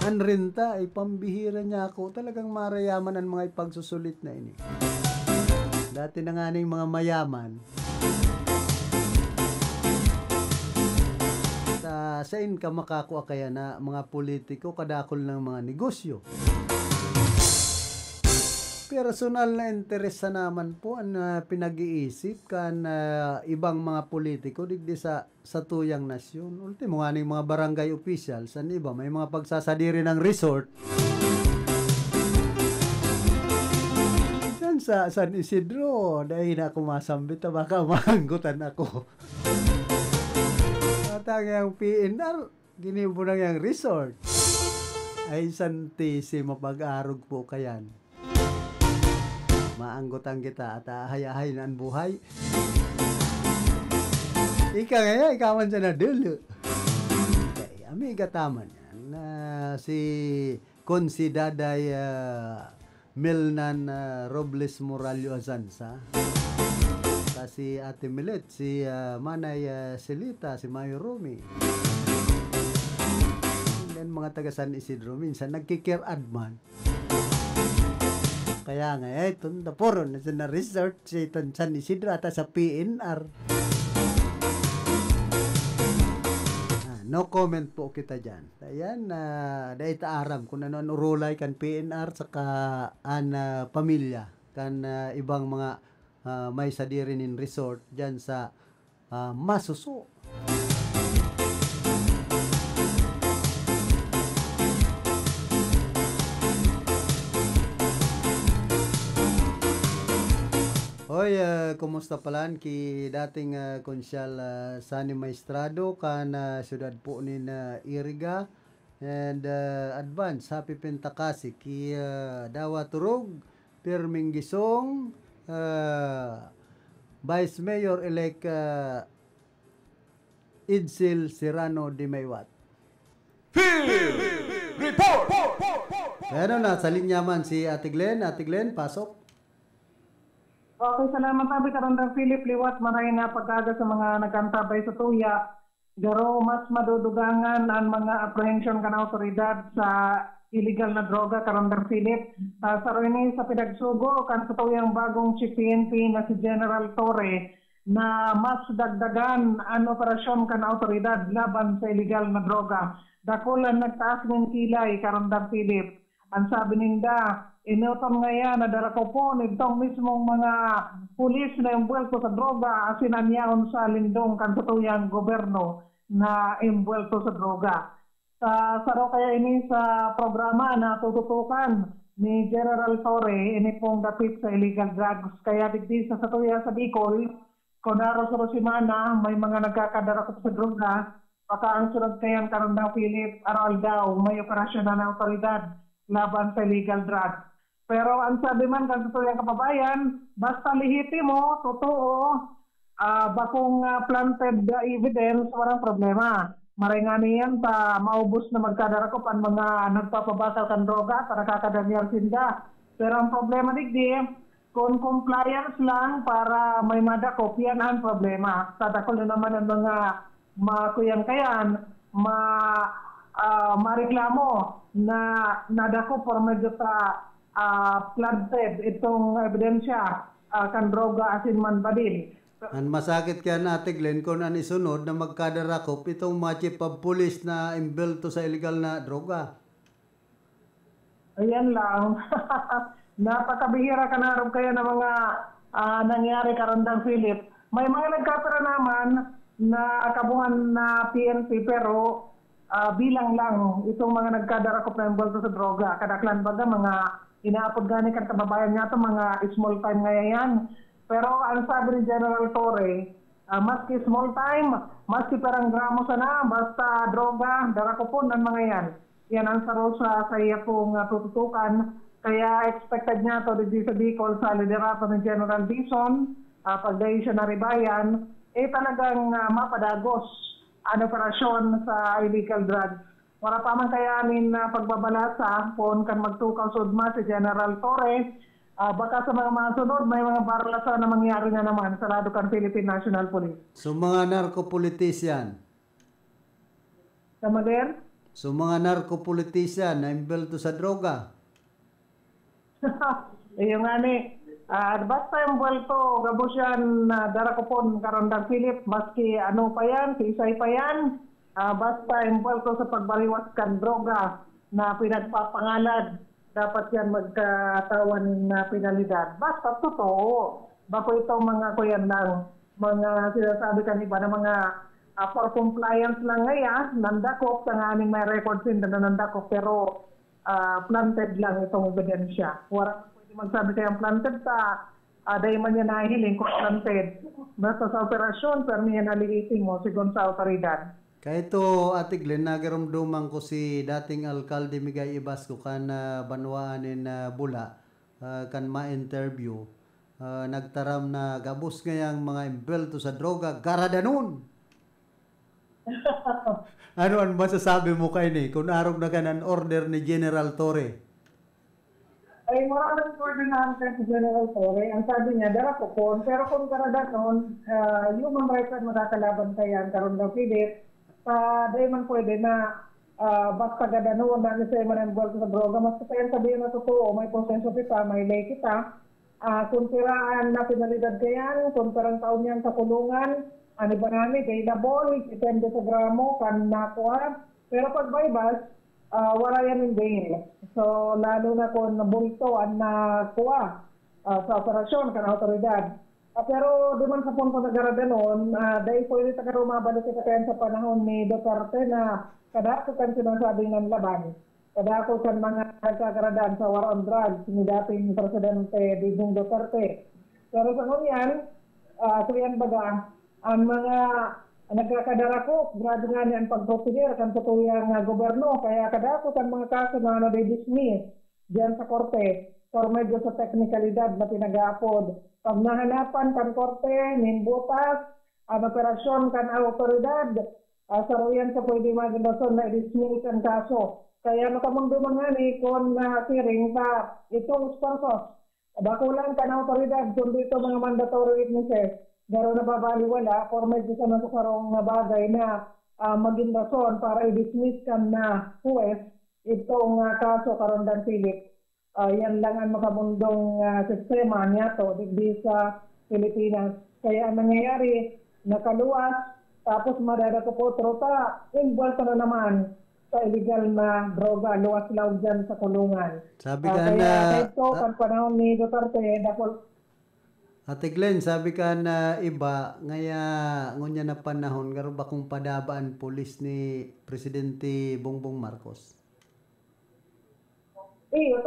Ang renta ay pambihira niya ako. Talagang marayaman ang mga ipagsusulit na ini. Dati na nga mga mayaman. Saan ka makakuha kaya na mga politiko kadakol ng mga negosyo? personal na interes sa naman po ang pinag-iisip kan ibang mga politiko digdi sa tuyang nasyon. Ultimo nga mga barangay officials, san iba may mga pagsasadiri ng resort. Diyan sa San Isidro, dahil na ako masambit, baka maanggutan ako. Matang yung PNR, ginibo na yung resort. Ay santissimo pag-arog po kayan. Maanggutan kita at hayahay na ang buhay. Ika nga, ikaman siya na dulo. Okay, amiga tama yan. Si Considaday Milnan Robles Moralio Azanza. Si Ate Milet, si Manay Silita, si Mayo Rumi. And mga taga San Isidro, minsan nagkikir-ad man. Kaya nga, itong napuro na sa resort sa itong San Isidro at sa PNR. No comment po kita dyan. Ayan, dahil taaram kung ano urulay kan PNR saka pamilya kan ibang mga may sadirin in resort dyan sa Masuso. Hoy, kumusta palan ki dating konsyal Sani Maestrado kan syudad po ni Iriga and advance happy pentakasi ki Dawa Turog Pirming Gisong Vice Mayor elect Idsil Serrano de Maywat. Report. Pero na sa linya man si Ate Glenn. Ate Glenn, pasok. Okay, salamat sabi Karandang Philip liwat maray nga pagkaga sa mga nagkantabay sa tuya. Garo mas madudugangan ang mga apprehension kan autoridad sa illegal na droga Karandang Philip. Sa rini sa pinagsugo kan sa tuyang bagong Chief PNP na si General Torre na mas dagdagan ang operasyon kan autoridad laban sa illegal na droga. Dakulan nagtaas ng kilay Karandang Philip. Ang sabi ninda, inutom nga yan na darako po nitong mismong mga pulis na imbuelto sa droga asinanyaon sa lindong kan sa tuyang gobyerno na imbuelto sa droga. Saro kaya ini sa programa na tututukan ni General Torre ini pong dapit sa illegal drugs. Kaya digdi sa tuya sa Bicol, Conaro Sorosimana, may mga nagkakadarako sa droga, baka ang sunod kayan Karandang Philip, aral daw, may operasyon na ng autoridad laban sa illegal drugs. Pero ang sabi man kan sa tuyang kababayan, basta lehitimo, totoo, bakong planted evidence, walang problema. Maringani yan ta maubos na magkadarakop ang mga nagpapabasal kan droga para kakadanyar sinda. Pero ang problema digdi, kung compliance lang para may madakop, yan ang problema. Tadakol na naman ang mga makuyang-kayan, mareklamo na nadakop por medyo sa planted itong ebidensya kan droga asin man badil. Ang masakit kaya Ate Glenn kung ang isunod na magkadarakop itong mga chief of police na imbelto sa illegal na droga. Ayan lang. Napakabihira ka na rin kaya ng mga nangyari Karandang Philip. May mga nagkatara naman na kabuhan na PNP pero bilang lang itong mga nagkadarakop na imbelto sa droga. Kadaklan baga mga inaapod gani kan kababayan niya ito mga small time ngayon. Pero ang sabi ni General Torre, maski small time, maski parang gramo sana, basta droga, darakopon ang mga yan. Yan ang saro sa iya pong tututukan. Kaya expected niya to di sa Bicol sa liderato ni General Dizon, pagdayo siya na ribayan, talagang mapadagos ang operasyon sa illegal drugs. Wala pa man kayanin pagbabalasa kung kan magtukaw sudma si General Torre, baka sa mga sunod, may mga barlasa na mangyari na naman sa lado kan Philippine National Police. So mga narco-politician. Kamager? So mga narco-politician na imbelto sa droga. Yung nga ni, basta yung buwelto, gabos yan na darakopon Karandang Philip, maski ano pa yan, kisay pa yan, basta yung buwelto sa pagbaliwas kan droga na pinagpapangalad dapat yan magkatawan na penalidad. Basta totoo. Bako itong mga kuyan lang, mga sinasabi kanina na mga for compliance lang ngayon, nandakop sa nga aming may records din na nandakop, pero planted lang itong ebidensya. Wala pwede magsabi kayang planted sa dahil man niya nahihiling kung planted. Basta sa operasyon, pero niya naliiting mo sigon sa autoridad. Kaya ito, Ate Glenn, nagarumduman ko si dating Alkalde Migay Ibasco kan banwaanin Bula, kan ma-interview. Nagtaram na gabos ngayang mga imbelto sa droga, garadanon! Ano ang masasabi mo kayo ni? Kung arog na ka ng order ni General Torre? Ay, maraming koordinante si General Torre. Ang sabi niya, dara ko kon, pero kung karadanon, human rights at makakalaban kayan, karon daw pilit, dahil man pwede na basta gadanon na niya man ang sa droga, mas kasayan sabihin na totoo, may proseso kita, may lay kita, kung tiraan na penalidad kayan, kung parang taon yan sa kulungan, ano ba namin, available, depende sa gramo, kan nakuha, pero pag bypass, wala yan yung bail. So, lalo na kung nabulto ang nakuha sa operasyon, kan autoridad. Pero di man sa punto na garadanon, dahil pwede sa karumabalik kita kayan sa panahon ni Duterte na kadako kan sinasabing ng laban. Kadako kan mga nagkakaradan sa war on drugs ni dating Presidente Digong Duterte. Pero sa ngunyan, kuyan baga, ang mga nagkakadarako, grabe nga niya ang pagprosedur kan sa tuyang gobyerno. Kaya kadako kan mga kaso na na-dismiss diyan sa korte for medyo sa teknikalidad na pinag-aapod. Pag nahanapan kan korte, ninbutas, ang operasyon kan autoridad, sa royan sa pwede magandasyon na i-dismiss ang kaso. Kaya makamundo nga ni kung hearing pa itong sponsors. Bakulan kan autoridad, kundi ito mga mandatory witnesses. Garo na babaliwala, for medyo sa nasasarong bagay na maging rason para i-dismiss kan na huwes itong kaso karon dan Philip. Yan lang ang makamundong sistema niya to digdi sa Pilipinas. Kaya ang nangyayari, nakaluwas, tapos madadako po trota, involved na naman sa illegal na droga, luwas lang dyan sa kulungan. Sabi ka kaya ito, pag panahon ni Duterte, dahil Ate Glenn, sabi ka na iba, ngaya ngunya na panahon, garo ba kung padabaan pulis ni Presidente Bongbong Marcos? Sa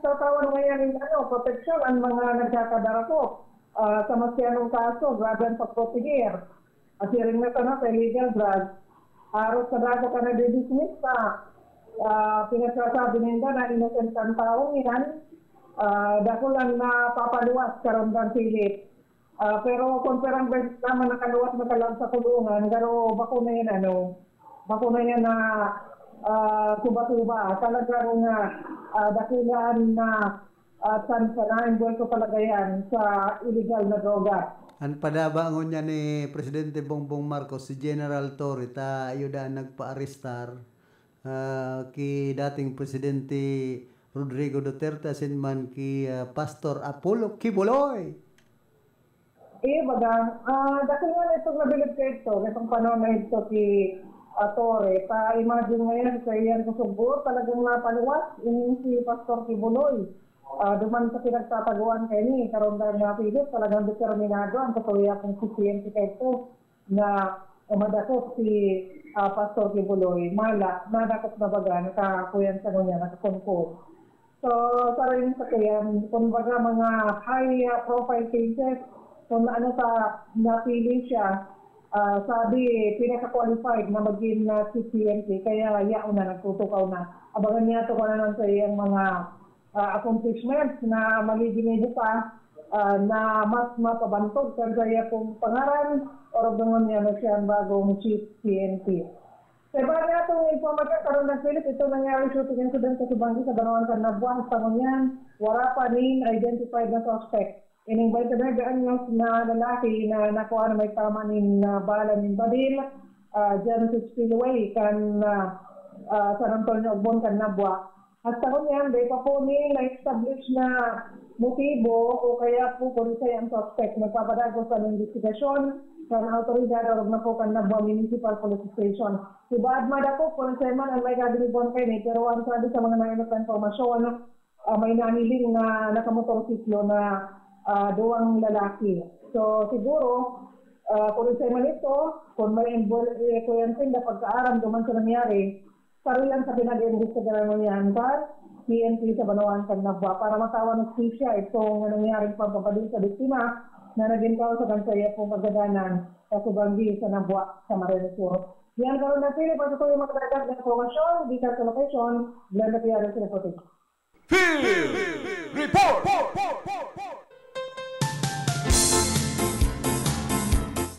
tatawan ngayon ng proteksyon ang mga nagkakadarako. Sa masyanong kaso, grabe ang pagprotegir. Asiring na na sa illegal drugs. Aros sa daga ka na dismiss pa. Pinagsasabi ninda na innocent ang taong yan. Dako lang na papaluwas karon dan Philip. Pero kung perang naman nakaluwas na kalang sa kulungan, garo bako na yan bako na yan na tuba-tuba. Talaga nga dakulan na sansanain buwan ko talaga yan sa illegal na droga. Ang padabangon niya ni Presidente Bongbong Marcos, si General Torre, ayudaan nagpa-arestar ki dating Presidente Rodrigo Duterte sinman ki Pastor Apollo Kibuloy. Bagang, dati nga itong nabilib ka ito, itong panahon na ito si Torre, pa-imagine ngayon sa iyan kusubur, talagang napaluwas, si Pastor Kibuloy. Duman sa pinagtataguan kayo ni karon dahil na Philip, talagang determinado ang katuloy akong sisiyente ka ito na umadakot si Pastor Kibuloy. Nadakot na baga, nakakuyan sa niya, nakakumpong. So, sa rin sa kayan, kung baga mga high-profile cases, kung ano sa napili siya, sabi, pinaka-qualified na maging CCMP, kaya yaon na, nagtutukaw na. Abangan niya ito na sa iyang mga accomplishments na magiging pa na mas mapabantog sa kaya kung pangaran o doon niya na siya ang bagong Chief CNP. Sa iba nga itong informasyon karon ng Philip, ito nangyari shooting incident sa Subanggi sa Banawan kan Nabuang sa ngunyan, wala pa rin identified na suspect. Ining 29 anyos na lalaki na nakuha na may tama na bala ng badil, Genesis Spillway kan San Antonio Ogbon kan Nabuang. Hasta ngunyan, di pa po na-establish na motibo o kaya po kung siya ang suspect. Nagpapadago sa investigasyon sa autoridad o na po kan Nabuang Municipal Police Station. Si Baad Madako, kung siya man ang may kabilibon kayo ni, pero ang sabi sa mga nainot na informasyon, may nahiling na nakamotorsiklo na duwang lalaki. So siguro, kung isa man ito, kung may kuyansing na pagkaaram duman sa nangyari, parilang sa pinag-investigaran mo yan sa PNP sa Banawang Nabwa para matawan ng siya itong nangyaring pagpapadil sa biktima na naging kausagan sa iya pong pagdadanan sa Subanggi sa Nabwa sa Marinos Sur. Yan karoon na pili para sa tuloy magdagdag na informasyon dito sa location, Glenda Piares Reporting. Report!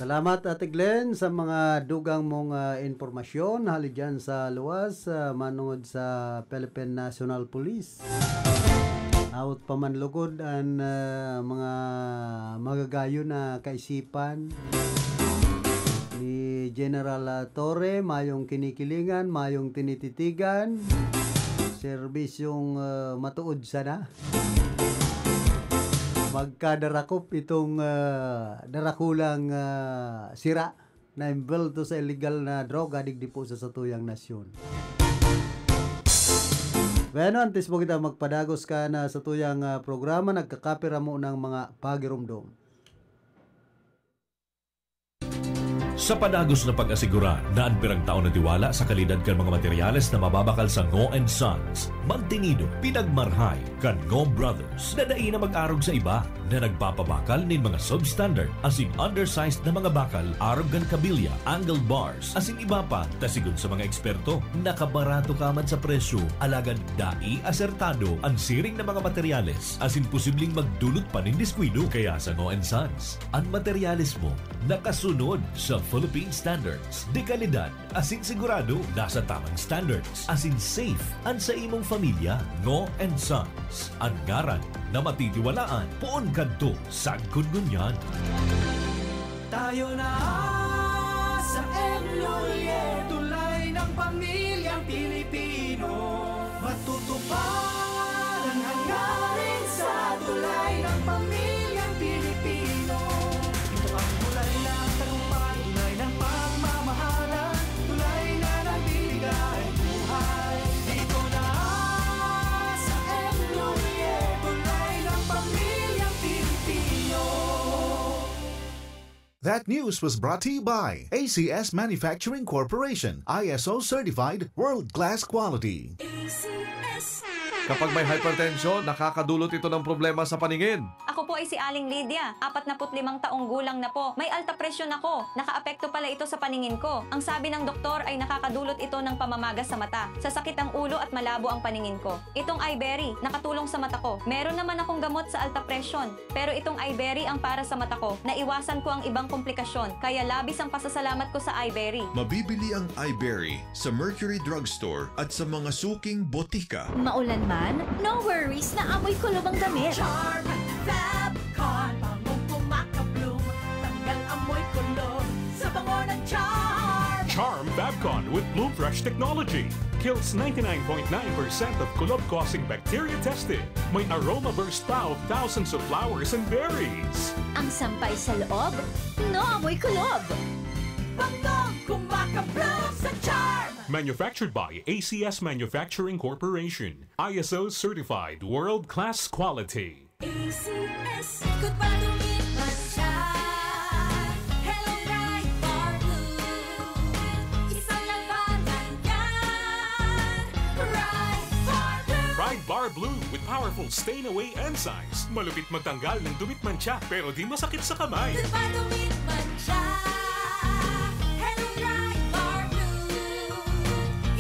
Salamat Ate Glenn sa mga dugang mong informasyon hali dyan sa luwas manungod sa Philippine National Police. Out pamanlugod ang mga magagayo na kaisipan ni General Torre, mayong kinikilingan, mayong tinititigan, serbisyong matuod sana. Magkadarakop itong darakulang sira na imbelto sa illegal na droga digdi po sa satuyang nasyon. Bueno, antes mo kita magpadagos ka na sa tuyang programa, nagkakapira mo ng mga pagirumdom. Sa padagos na pag-asigura na ang pirang taon na tiwala sa kalidad kan mga materyales na mababakal sa Ngo & Sons, mantinido, pinagmarhay kan Ngo Brothers na dai na mag-arog sa iba na nagpapabakal nin mga substandard asing undersized na mga bakal arog kan kabilya, angled bars asing iba pa tasigon sa mga eksperto nakabarato kaman sa presyo alagan dai asertado ang siring na mga materyales asin posibleng magdulot pa nin diskwido kaya sa Ngo & Sons ang materyales mo nakasunod sa Philippine standards. De kalidad, asing sigurado nasa tamang standards. Asing safe ang sa imong pamilya. Ngo & Sons. Ang ngaran na matitiwalaan. Poon kadto sa kungunyan. Tayo na sa Emloye, tulay ng pamilyang Pilipino. Matutupad ang hangarin sa tulay ng pamilyang Pilipino. Ito ang tulay ng tagumpay, tulay ng pagmamahalan, tulay na nagbibigay buhay. Dito na sa Emloye, tulay ng pamilyang Pilipino. That news was brought to you by ACS Manufacturing Corporation, ISO certified world-class quality. Kapag may hypertension, nakakadulot ito ng problema sa paningin. Ako po ay si Aling Lydia, 45 taong gulang na po. May alta presyon ako. Nakaapekto pala ito sa paningin ko. Ang sabi ng doktor ay nakakadulot ito ng pamamagas sa mata. Sasakit ang ulo at malabo ang paningin ko. Itong iBerry, nakatulong sa mata ko. Meron naman akong gamot sa alta presyon. Pero itong iBerry ang para sa mata ko. Naiwasan ko ang ibang komplikasyon. Kaya labis ang pasasalamat ko sa iBerry. Mabibili ang iBerry sa Mercury Drugstore at sa mga suking botika. Maulan man, no worries na amoy kulob ang damit. Charm Fabcon, bangong kumakabloom, tanggal amoy kulob sa bango ng Charm. Charm Fabcon with Bloom Fresh technology. Kills 99.9% of kulob-causing bacteria tested. May aroma burst pa of thousands of flowers and berries. Ang sampay sa loob, no amoy kulob. Bangong kumakabloom sa Charm. Manufactured by ACS Manufacturing Corporation. ISO certified world-class quality. ACS, ikot pa lumipas siya. Hello, Bright Bar Blue. Isang labanan yan. Bright Bar Blue. Bright Bar Blue with powerful stain-away enzymes. Malupit magtanggal ng dumit mancha pero di masakit sa kamay. Ikot pa lumipas siya. Hello, Bright Bar Blue.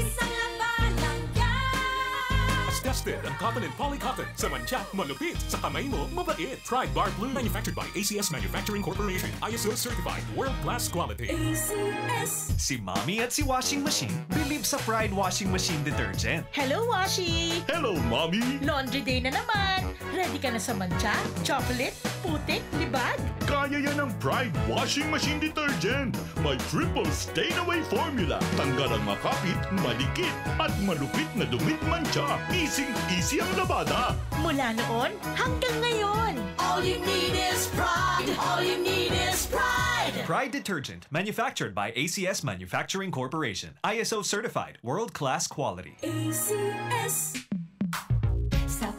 Isang labanan yan. As tested ang cotton and polycotton. Sa mancha, malupit. Sa kamay mo, mabait. Pride Bar Blue. Manufactured by ACS Manufacturing Corporation. ISO certified world-class quality. ACS. Si Mommy at si Washing Machine believe sa Pride Washing Machine Detergent. Hello, Washi! Hello, Mommy! Laundry day na naman! Ready ka na sa mancha, chocolate, putik, libag? Kaya yan ang Pride Washing Machine Detergent. May triple stain-away formula. Tanggal ang makapit, malikit, at malupit na dumit mancha. Easy ang labada. Mula noon hanggang ngayon. All you need is pride. All you need is pride. Pride Detergent, manufactured by ACS Manufacturing Corporation. ISO certified, world-class quality. ACS. Sa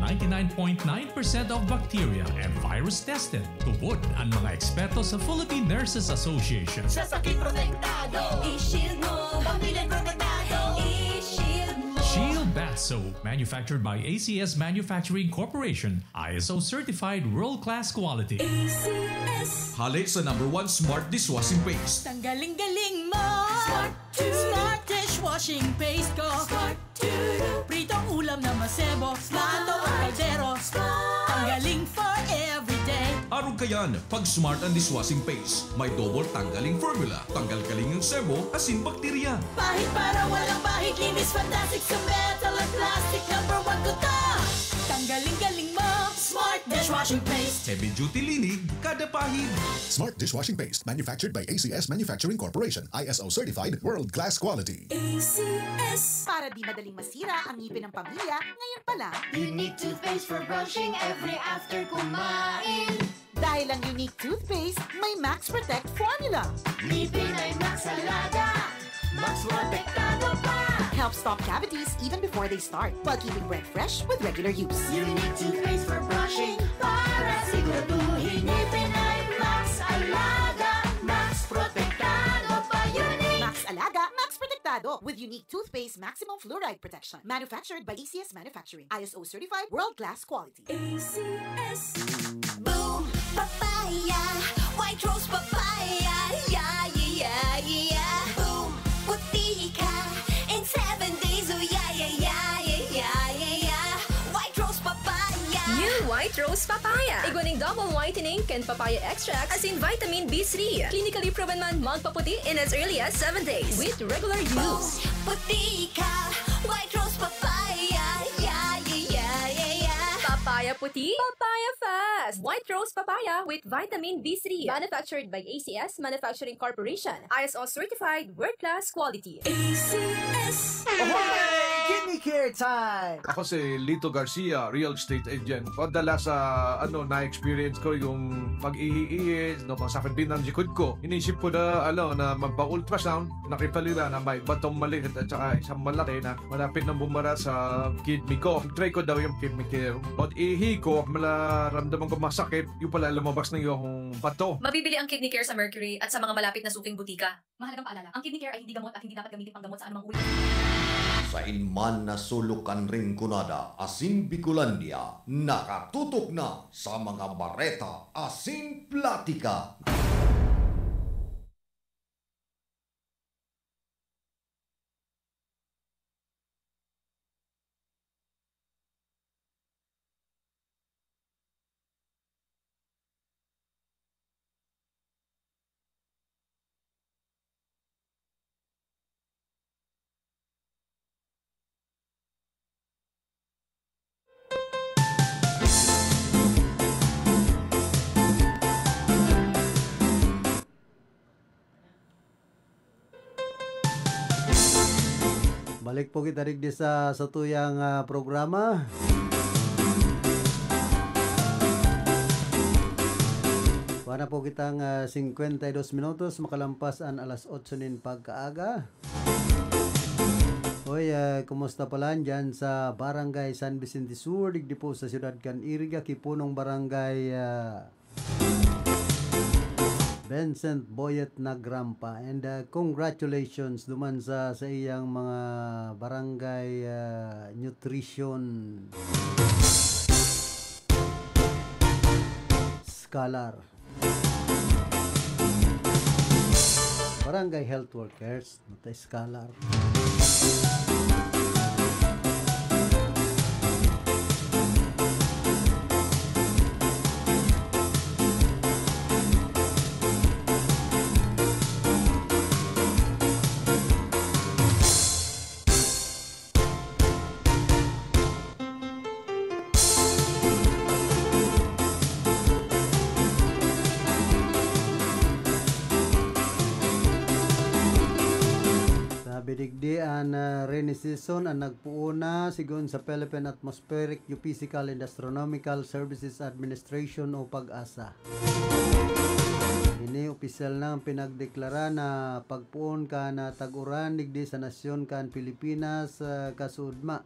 99.9% of bacteria and virus tested. Tubod ang mga eksperto sa Philippine Nurses Association. Sa sakit protektado, i-shield mo. Pamilya protektado, i-shield mo. Shield Bath Soap, manufactured by ACS Manufacturing Corporation, ISO certified world-class quality. ACS. Hali sa #1 Smart Dishwashing Paste. Tanggaling-galing mo. Smart dishwashing paste ko. Pritong ulam na masebo. Plato o kaldero. Tanggaling for everyday. Araw kayan, pag Smart ang Dishwashing Paste, may double tanggaling formula. Tanggal kaling ng sebo, asin bakterya. Pahit para walang pahit. Linis fantastic sa metal at plastic. #1 ko to. Tanggaling-galing mo. Smart dishwashing paste. Heavy duty linig, kada pahid. Smart Dishwashing Paste, manufactured by ACS Manufacturing Corporation, ISO certified, world-class quality. ACS. Para di madaling masira ang ngipin ng pamilya, ngayon pa lang. Unique toothpaste for brushing every after kumain. Dahil ang unique toothpaste, may Max Protect formula. Ngipin ay Max Alaga. Max Protektado pa. Helps stop cavities even before they start, while keeping breath fresh with regular use. Unique toothpaste for brushing para siguraduhin ngipin ay Max Alaga. Max Protektado pa. Unique. Max Alaga, Max Protectado with unique toothpaste maximum fluoride protection. Manufactured by ACS Manufacturing. ISO certified, world-class quality. ACS. Boom, papaya. White rose papaya. Yeah, yeah, yeah. Boom, puti ka. In 7 days, oh yeah, yeah, yeah, yeah, yeah, yeah. White rose papaya. New White Rose Papaya. Iguaning double whitening and papaya extract as in vitamin B3. Clinically proven man magpaputi in as early as 7 days with regular use. Puti ka. White rose papaya. Yeah, yeah, yeah, yeah, yeah. Papaya puti, papaya fast. White Rose Papaya with vitamin B3. Manufactured by ACS Manufacturing Corporation. ISO certified world-class quality. ACS. Ahoy! Kidney Care time! Ako si Lito Garcia, real estate agent. Padala sa na-experience ko yung pag-ihi-ihi, pasakit din ng likod ko. Inisip ko na na magpa-ultrasound, nakipalila na may batong maliit at saka isang malaki na malapit na bumara sa kidney ko. Try ko daw yung kidney care. Pag-ihi ko, ramdaman ko masakit, yung pala lumabas na yung bato. Mabibili ang Kidney Care sa Mercury at sa mga malapit na suking butika. Mahalagang paalala, ang kidney care ay hindi gamot at hindi dapat gamitin pang gamot sa anumang uri. Sa inman na sulukan Rinconada, Asin Bicolandia, nakatutok na sa mga bareta Asin Platika. Balik po kita rin sa tuyang programa. Para po kitang 52 minutos makalampas ang alas 8 nin pagkaaga. Hoy, kumusta pala dyan sa Barangay San Vicente Sur, digdi po sa Siyudad Caniriga, Kipunong Barangay Vincent Boyet Nagrampa, and congratulations duman sa iyang mga barangay nutrition scholar, barangay health workers, not scholar. Bidigdi ang rainy season ang nagpuuna sigon sa Philippine Atmospheric, Geophysical and Astronomical Services Administration o PAG-ASA. Ini opisyal na pinagdeklara na pagpuon ka na tag-uran digdi sa nasyon kan Pilipinas kasudma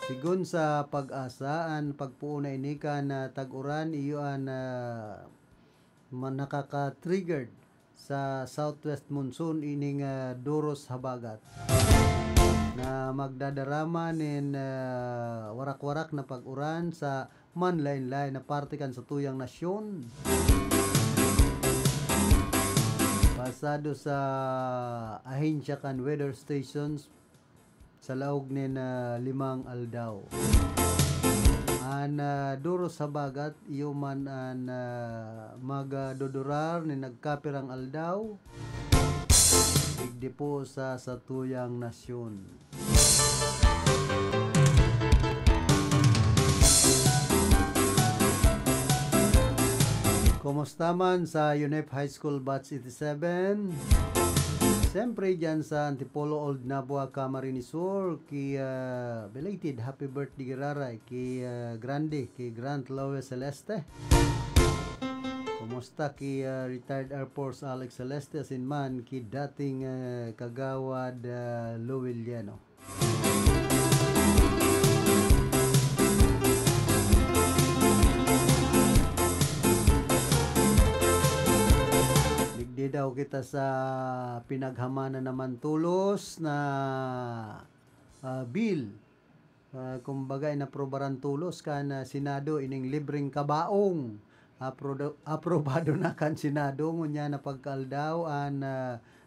Sigun sa pag-asaan, pagpuuna ini ka na tag-uran, iyon nakaka-triggered sa southwest monsoon ining Doros Habagat na magdadarama nin warak-warak na pag-uran sa manlain-lain na parte kan sa tuyang nasyon. Pasado sa ahensya kan weather stations sa laog nin 5 aldaw. An Doros Habagat iyo man an magdodorar ni nagkapirang aldaw igdi po sa tuyang nasyon. Kumusta man sa UNEP High School Batch 87? Siyempre dyan sa Antipolo Old Nabua Camarines Sur, ki belated happy birthday giraray, ki Grande, ki Grant Lowe Celeste. Kumusta ki retired Air Force Alex Celeste asinman ki dating kagawad Lowelliano. Di daw kita sa pinaghamanan naman tulos na bill. Kumbaga inaprobaran tulos kan Senado ining libreng kabaong. Aprobado na kan Senado ngunya na pagkaldaw an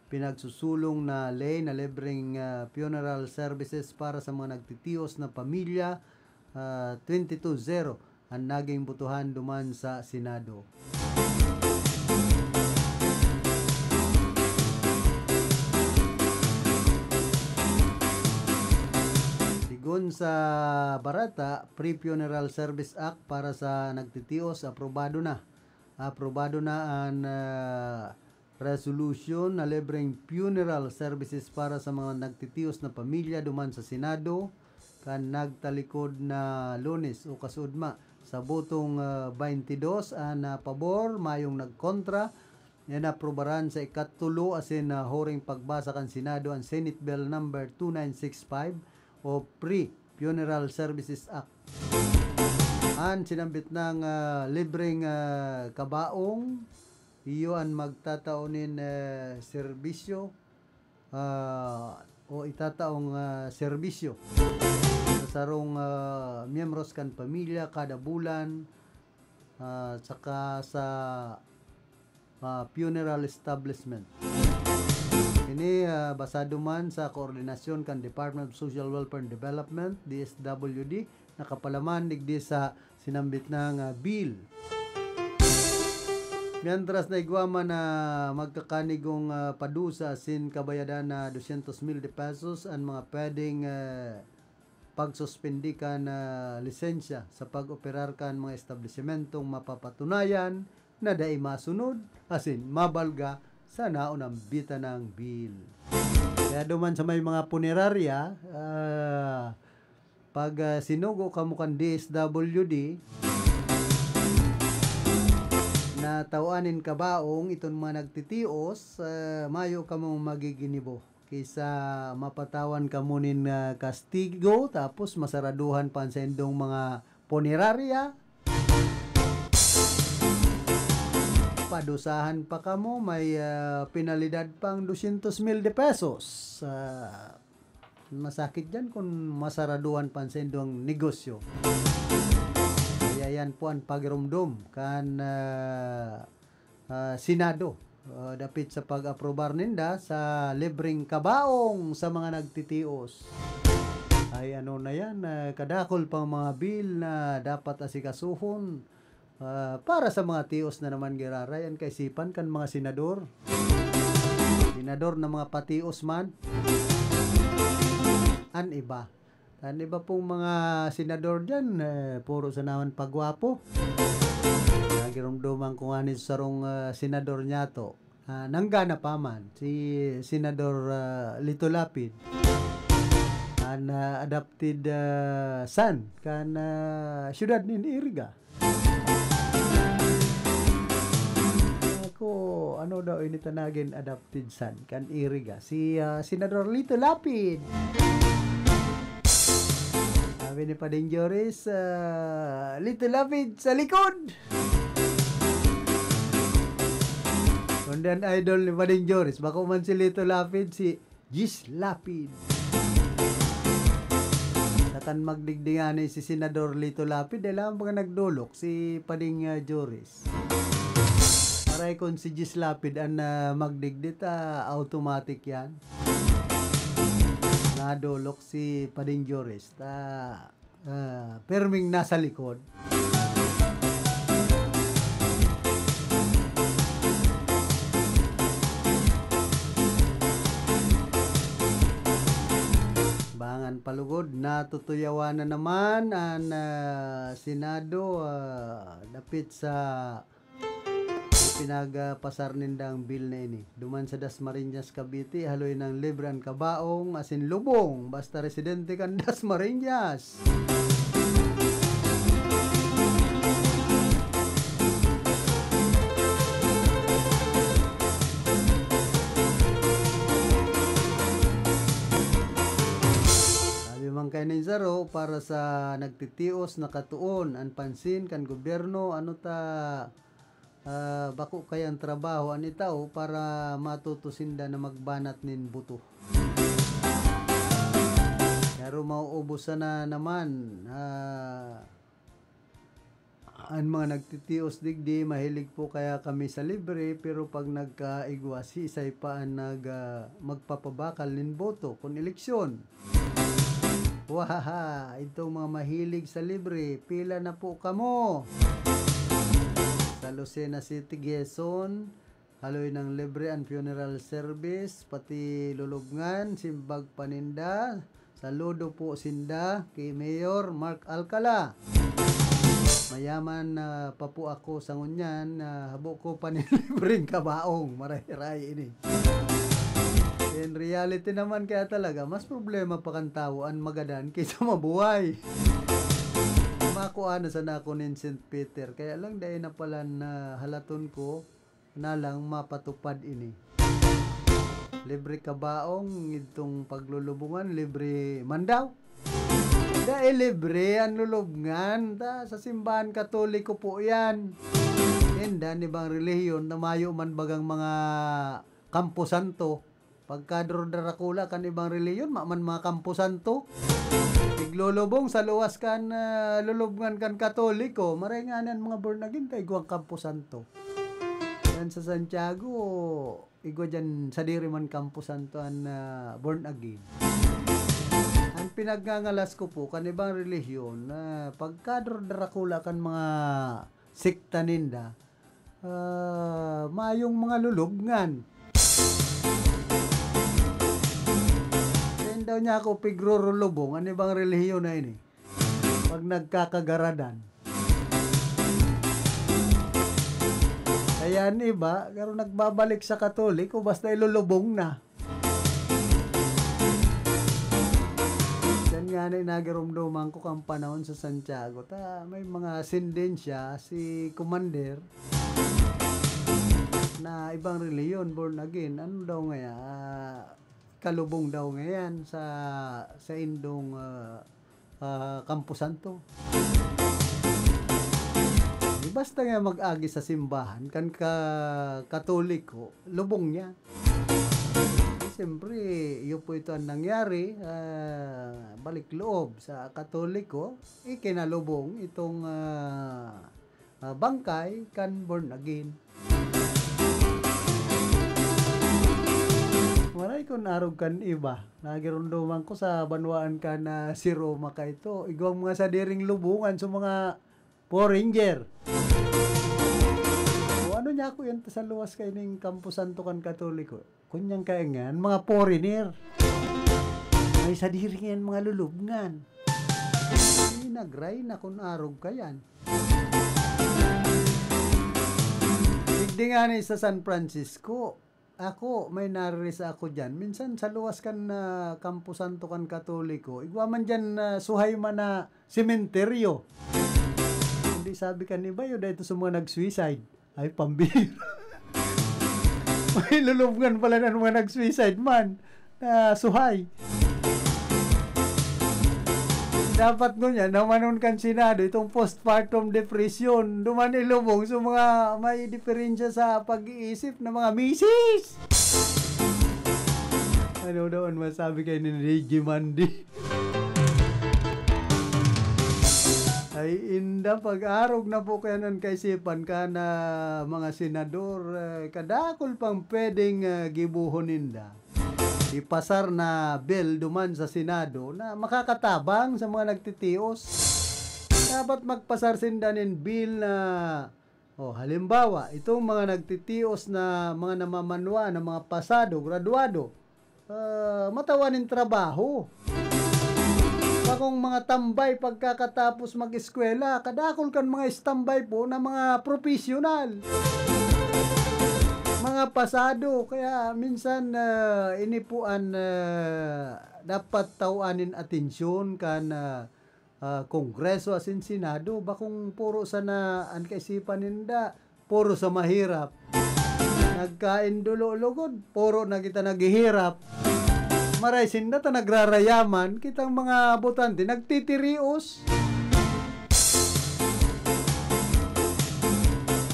pinagsusulong na ley na libreng funeral services para sa mga nagtitiyos na pamilya 22-0 ang naging butuhan duman sa Senado. Sa Barata, Pre-Funeral Service Act para sa nagtitiyos aprobado na. Aprobado na ang resolution na libreng funeral services para sa mga nagtitiyos na pamilya duman sa Senado kan nagtalikod na Lunes o kasudma sa botong 22 na pabor mayong nagkontra yan aprobaran sa ikatulo asin horing pagbasa kan Senado ang Senate Bill number 2965 o Pre-Funeral Services Act. An sinambit ng libreng kabaong iyo ang magtataonin serbisyo o itataong serbisyo sa sarong miyembros kan pamilya kada bulan saka sa funeral establishment. Ini basado man sa koordinasyon kan Department of Social Welfare and Development, DSWD, nakapalaman digdi sa sinambit ng bill. Mientras na igwama na magkakanigong padusa sin kabayadan na 200,000 pesos ang mga pwedeng pagsuspendi kan lisensya sa pag-operar kan mga establishmentong mapapatunayan na dai masunod asin mabalga sa naunang bita ng bill. Kaya duman sa may mga punerarya, pag sinugo ka mo kan DSWD, na tawanin ka baong iton mga nagtitios, mayo ka mo magiginibo. Kaysa mapatawan ka mo nin kastigo, tapos masaraduhan pa sa indong mga punerarya, padusahan pa ka mo, may penalidad pang 200,000 pesos. Masakit dyan kung masaraduhan pa sa indong negosyo. Kaya yan po ang pagrumdum kan Senado. Dapit sa pag-aprobar ninda sa libreng kabaong sa mga nagtitios. Ay ano na yan, kadakol pang mga bill na dapat asikasuhon. Para sa mga tios na naman giraray ang kaisipan kan mga senador na mga patios man an iba pong mga senador dyan puro sa naman pagwapo nagirumduman kung anis sarong senador niya to nanggana pa man si Senador Lito Lapid an adopted son kan syudad nin Iriga. Ano daw ini tanagin adopted son kan Iriga si Senador Lito Lapid. Sabi ni Pading Joris, Little Lapid sa likod. Kundan idol ni Pading Joris, bako man si Little Lapid, si Gis Lapid. Takan magdigdingan si Senador Little Lapid, dahil ang mga nagdulok si Pading Joris. Maray kung si Gis Lapid ang magdigdita, automatic yan. Nadulok si Pading Joris, perming nasa likod. Bangan palugod, natutuyawan na naman ang Senado dapit sa pinagpasar nindang bill na ini. Duman sa Dasmariñas, Cavite, haloy ng libran kabaong asin lubong basta residente kan Dasmariñas. Kay Nizaro para sa nagtitios na katuon ang pansin kan gobyerno ano ta bako kayang trabaho ani tao para matutusinda na magbanat nin buto. Pero mauubusan na naman ang mga nagtitios digdi mahilig po kaya kami sa libre pero pag nagkaigwas isay pa ang magpapabakal nin boto kung eleksyon. Wahaha, itong mga mahilig sa libre, pila na po kamo. Sa Lucena City, Quezon, haloy ng libre ang funeral service, pati lulubngan, simbag paninda. Saludo po sinda kay Mayor Mark Alcala. Mayaman na pa po ako sa ngunyan, habo ko pa ni libreng kabaong, maray-ray ini. In reality naman kaya talaga, mas problema pa kan tawaan magadan kaysa mabuhay. Makuha na sana ako nin St. Peter, kaya lang dahil na pala na halaton ko na lang mapatupad ini. Libre kabaong, itong paglulubungan, libre man daw. Dahil libre ang lulubngan, sa simbahan Katoliko po yan. Hindan ibang relihiyon na mayo man bagang mga Kampo Santo. Pagka Darakula kan ibang reliyon, man mga Kampo Santo. Iglulubong sa luwas kan lulubngan kan Katoliko. Marenganan mga born again tayo ang Kampo Santo. Yan sa Santiago, igo dyan sa diri man Kampo Santo ang born again. Ang pinagngangalas ko po kan ibang reliyon, pagka Darakula kan mga sikta ninda, mayong mga lulubngan. Daw niya ako pigrurulubong ano bang relihiyon na ini pag nagkakagaradan kaya iba pero nagbabalik sa Katoliko basta ilulubong na yan nga na inagirumduman ko kang panahon sa Santiago may mga sindensya si Commander na ibang relihiyon born again ano daw nga kalubong daw ngayon sa indong Kampo Santo. Basta nga mag-agi sa simbahan kan Katoliko, lubong niya. Siyempre, yun po ito ang nangyari, balik loob sa Katoliko, ikinalubong itong bangkay kan born again. Maray kung arog kan iba. Nagirunduman ko sa banwaan ka na si Roma ka ito. Igawang mga sadiring lubungan sa mga Power Ranger. O ano niya ako yan sa luwas kayo ng Kampo Santo kan Katoliko. Kunyang kaingan, mga foreigner. May sadiring yan mga lulubngan. Nagray na kung arog ka yan. Igdi nga ni sa San Francisco. Ako, may naririsa ako dyan. Minsan sa luwas kan Kampo Santo kan Katoliko, igwa man dyan suhay man na sementeryo. Hindi sabi kan iba yun, dahil sa mga nag-suicide. Ay, pambira. May lulubngan pala ng mga nag-suicide man na suhay. Dapat nun yan, namanon kan Senado, itong postpartum depression, duman ilubong sa mga may diferensya sa pag-iisip ng mga misis. Ano doon masabi kayo ni Reggie Mandy? Ay inda pag-arog na po kayo ng kaisipan ka na mga senador, kadakol pang pwedeng gibuhon ninda. Ipasar na bill duman sa Senado na makakatabang sa mga nagtitios. Dapat magpasar sindanin bill na halimbawa, itong mga nagtitios na mga namamanwa na mga pasado, graduado, matawanin trabaho. Kung mga tambay pagkakatapos mag-eskwela, kadakol kan mga standby po na mga profesional. Mga pasado, kaya minsan inipuan dapat tawanin atensyon kan Kongreso asin Senado, bakong puro sana ang kaisipan ninda, puro sa mahirap. Nagkain dulo-lugod, puro na kita naghihirap. Maray sinda ta nagrarayaman, kitang mga botante nagtitirios.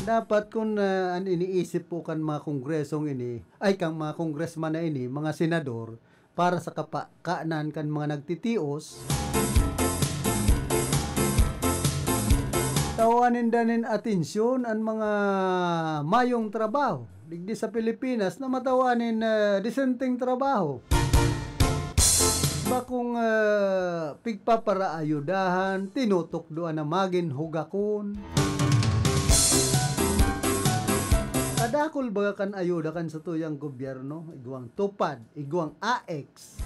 Dapat kung ang iniisip po kan mga kongresong ini, ay kang mga kongresman na ini, mga senador, para sa kapakaanan kan mga nagtitios, tawanin danin atensyon ang mga mayong trabaho. Digdi sa Pilipinas na matawanin disenteng trabaho. Bakong pigpaparaayudahan, tinutok doon na magin hugakon. Kadakol baga kan ayuda kan sa tuyang gobyerno, iguang tupad, iguang AX.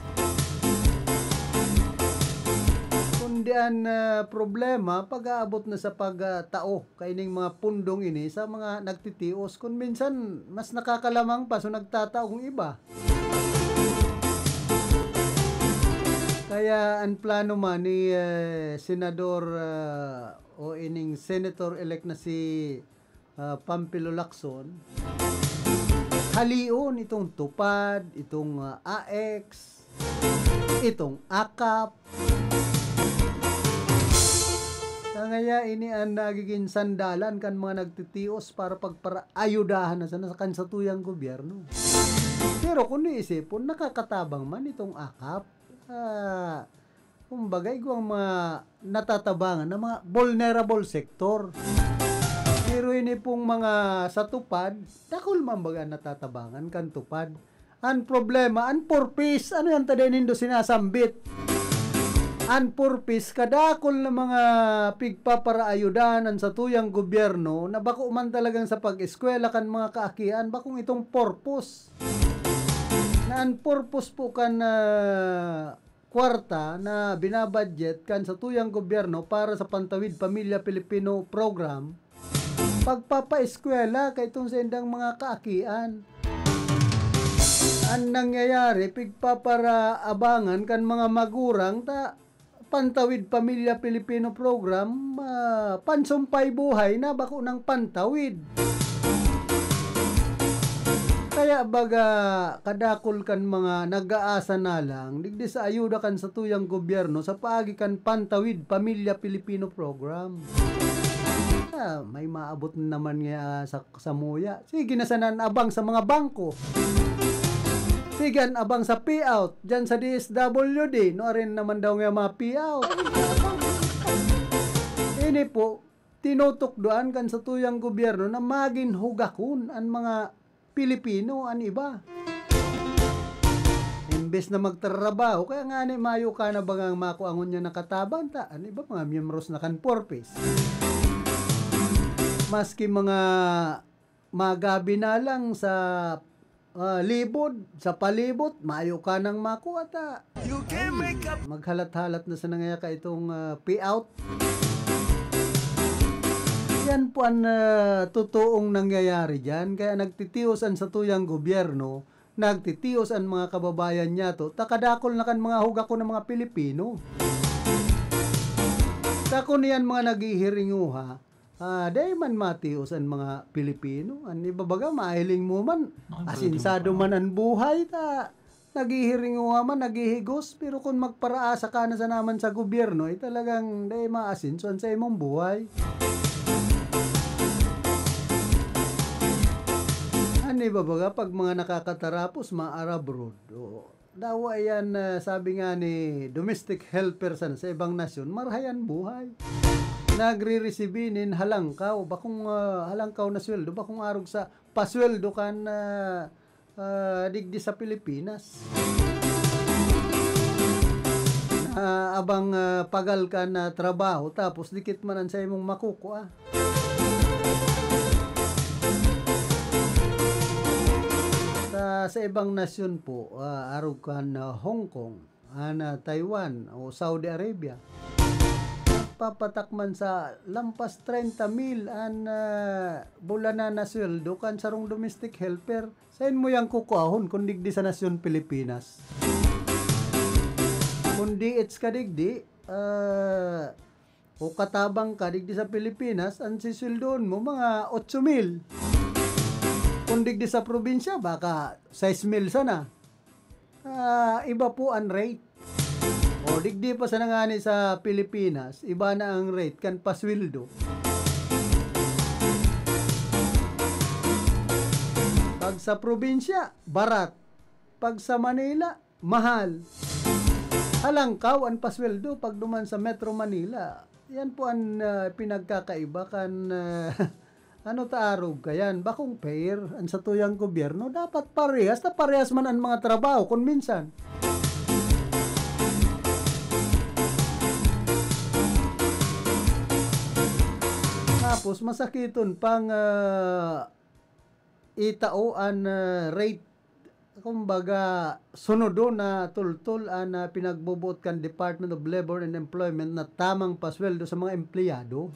Kundian problema pag-aabot na sa pagtao kaining mga pundong ini sa mga nagtitios, kung minsan mas nakakalamang pa so nagtataong iba. Kaya ang plano man ni Senador o ining Senator-elect na si Pampilo Lacson, halion itong tupad, itong AX, itong AKAP. Kaya ini ang nagiging sandalan kan mga nagtitios para pagparaayudahan na sa kan sa tuyang gobyerno. Pero kung iisipon, nakakatabang man itong AKAP. Kumbaga, iguang mga natatabangan na mga vulnerable sector. Pero ini pong mga sa tupad, dakol man baga natatabangan kan tupad. Ang problema, ang purpose, ano yan tayo nindo sinasambit? Ang purpose, kadakol na mga pigpaparaayudahan sa tuyang gobyerno na bako man talagang sa pag-eskwela kan mga kaakian, bakong itong purpose. Na ang purpose po kan kwarta na binabudget kan sa tuyang gobyerno para sa Pantawid Pamilya Pilipino program, pagpapa-eskwela kay itong sa indang mga kaakian. Ang nangyayari, pigpaparaabangan kan mga magurang ta Pantawid Pamilya Pilipino program, pansumpay buhay na bako ng pantawid. Kaya baga kadakol kan mga nag-aasa na lang, digdi sa ayuda kan sa tuyang gobyerno sa paagi kan Pantawid Pamilya Pilipino program. May maabot naman nga sa muya. Sige na sanan abang sa mga bangko. Sige abang sa payout dyan sa DSWD. No rin naman daw nga mga payout. Ini po, tinutok doan kan sa tuyang gobyerno na maging hugakon ang mga Pilipino, ang iba. Imbes na magtrabaho, kaya nga ni mayo ka na bagang makuangon niya nakatabang ta. Ang iba mga miyembros na kan purpose. Maski mga magabi na lang sa libod, sa palibot, mayo ka nang makuha ta. Maghalat-halat na sa nangaya ka itong payout. Yan po ang totoong nangyayari dyan. Kaya nagtitiyosan sa tuyang gobyerno, nagtitiyosan mga kababayan niya to, takadakol na kan mga hugako ng mga Pilipino. Tako niyan mga naghihiringuha, day man matiyosan mga Pilipino. Ang ibabaga, mahiling mo man, asinsado man ang buhay ta. naghihiring nga man, naghihigos, pero kung magparaasa ka na sa naman sa gobyerno, talagang day maasinson sa imong buhay. Ano ba baga, pag mga nakakatarapos, maarabroad, dawa yan, sabi nga ni domestic helper sa ibang nasyon, marhayan buhay. Nagre-receivein halangkaw, bakong halangkaw na sweldo, bakong arog sa pasweldo kan digdi sa Pilipinas. Abang pagal ka na trabaho, tapos dikit manan sa imong makukuha. Sa ibang nasyon po, arog kan Hong Kong, Taiwan o Saudi Arabia, papatakman sa lampas 30,000 an bulanan na sweldo kan sarong domestic helper. Sain mo yang kukuahon kung digdi sa nasyon Pilipinas? Kung diits ka digdi, o katabang ka digdi sa Pilipinas, ang sisweldoon mo mga 8,000. Kung digdi sa probinsya, baka 6,000 sana. Iba po ang rate. O digdi pa sa nangani sa Pilipinas, iba na ang rate kan pasweldo. Pag sa probinsya, barat. Pag sa Manila, mahal. Halangkaw ang pasweldo pag duman sa Metro Manila. Yan po ang pinagkakaiba kan ano taarog kayan. Bakong fair ang sa tuyang gobyerno, dapat parehas na parehas man ang mga trabaho kung minsan. Tapos masakiton pang itaoan rate, kumbaga sunodo na tultul na pinagbubuot kan Department of Labor and Employment na tamang pasweldo sa mga empleyado.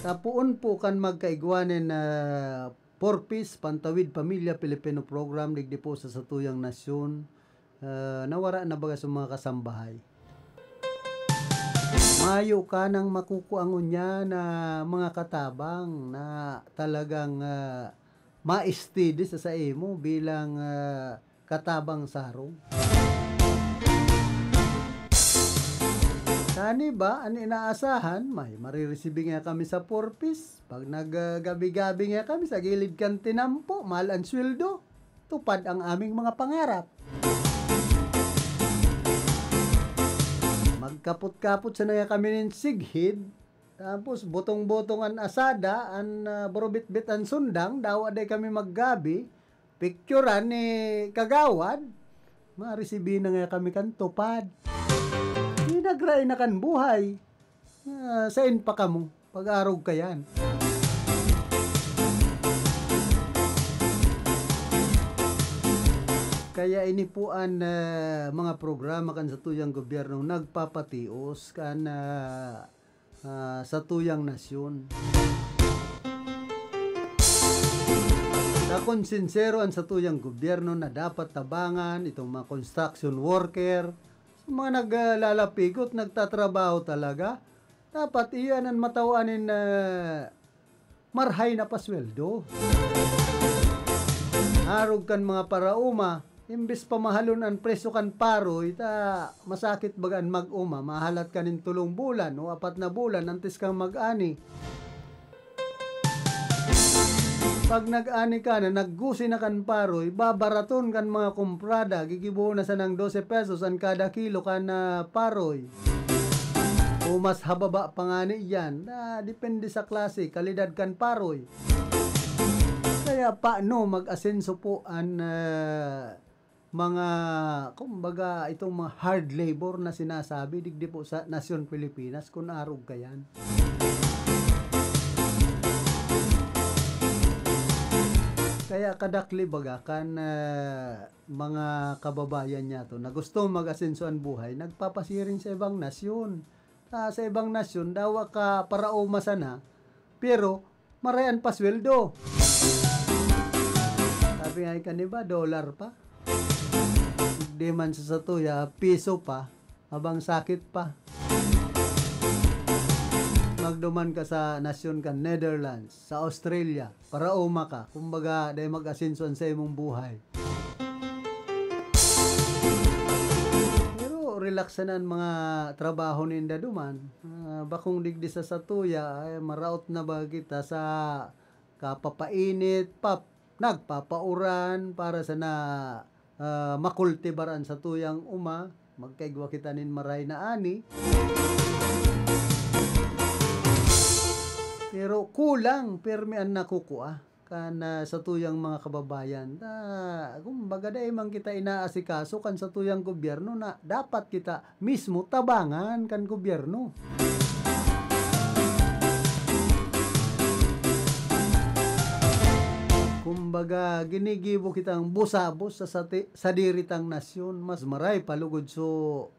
Tapuon po kan magkaigwanin na Porpis, Pantawid Pamilya Pilipino Program, digdi po sa satuyang nasyon, nawara na baga sa mga kasambahay. Mayo ka nang makukuangon niya na mga katabang na talagang ma-steady sa imo bilang katabang sarong. Kani ba, ang inaasahan, may marireceive nga kami sa Porpis. Pag naggabi-gabi nga kami sa gilid kan tinampo, mahal ang sweldo, tupad ang aming mga pangarap. Magkapot-kapot sa nga kami ng sighid, tapos botong-botong ang asada, ang borobit-bit ang sundang, dawa day kami maggabi, picturean ni kagawad, ma-receive na nga kami kan tupad. Nagray na kan buhay. Sain pa ka mo? Pag-arog ka yan. Kaya ini po ang mga programa kan sa tuyang gobyerno nagpapatios kan sa tuyang nasyon. Sa konsinsero ang sa tuyang gobyerno na dapat tabangan itong mga construction worker, mga naglalapigot, nagtatrabaho talaga, dapat iyan ang matawanin na marhay na pasweldo. Harog kan mga parauma, imbes pamahalon ang presyo kan paroy, masakit bagaan mag-uma, mahalat ka nin 3 bulan o 4 na bulan, antes kang mag-ani. Pag nag-ani ka na, naggusi na kan paroy, babaraton kan mga kumprada, gigibuo na sa ng 12 pesos ang kada kilo kan paroy. O mas hababa pa nga ni yan, depende sa klase, kalidad kan paroy. Kaya paano mag-asenso po ang mga, kumbaga, itong mga hard labor na sinasabi, digdi po sa nasyon Pilipinas, kung arog ka yan. Kaya kadakli baga kan mga kababayan niya to na gusto mag-asenso ang buhay, nagpapasiring sa ibang nasyon. Sa ibang nasyon, dawa ka paraoma sana, pero marayan pa sweldo. Sabi nga kaniba, dollar pa. Di man sa satuya, piso pa, habang sakit pa. magduman ka sa nasyon ka, Netherlands, sa Australia, para uma ka. Kumbaga, dahil mag-asinson sa imong buhay. Pero relaxanan mga trabaho ninda duman. Bakong digdi sa satuya, ay maraot na ba kita sa kapapainit, nagpapauran para sa na makultibaran sa tuyang uma, magkaigwa kita nin maray na ani. Pero kulang, permian na kukuha kan sa tuyang mga kababayan. Kumbaga da imang kita inaasikaso kan sa tuyang gobyerno na dapat kita mismo tabangan kan gobyerno. Kumbaga, ginigibo kitang busabos sa diritang nasyon. Mas maray palugod so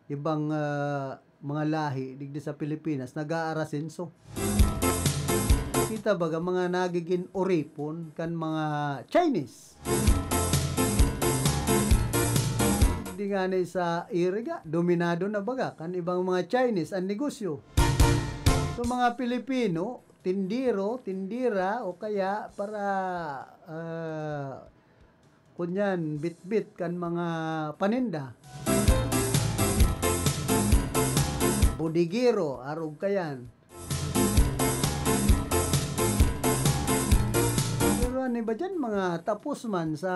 ibang mga lahi digdi sa Pilipinas nag-aarasinso. Kita baga mga nagiging oripon kan mga Chinese. Hindi nga na sa iriga, dominado na baga kan ibang mga Chinese ang negosyo. So mga Pilipino, tindira o kaya para kunyan bit-bit kan mga paninda. Budigiro, arog kayan. Pero ano ba dyan, mga tapos man sa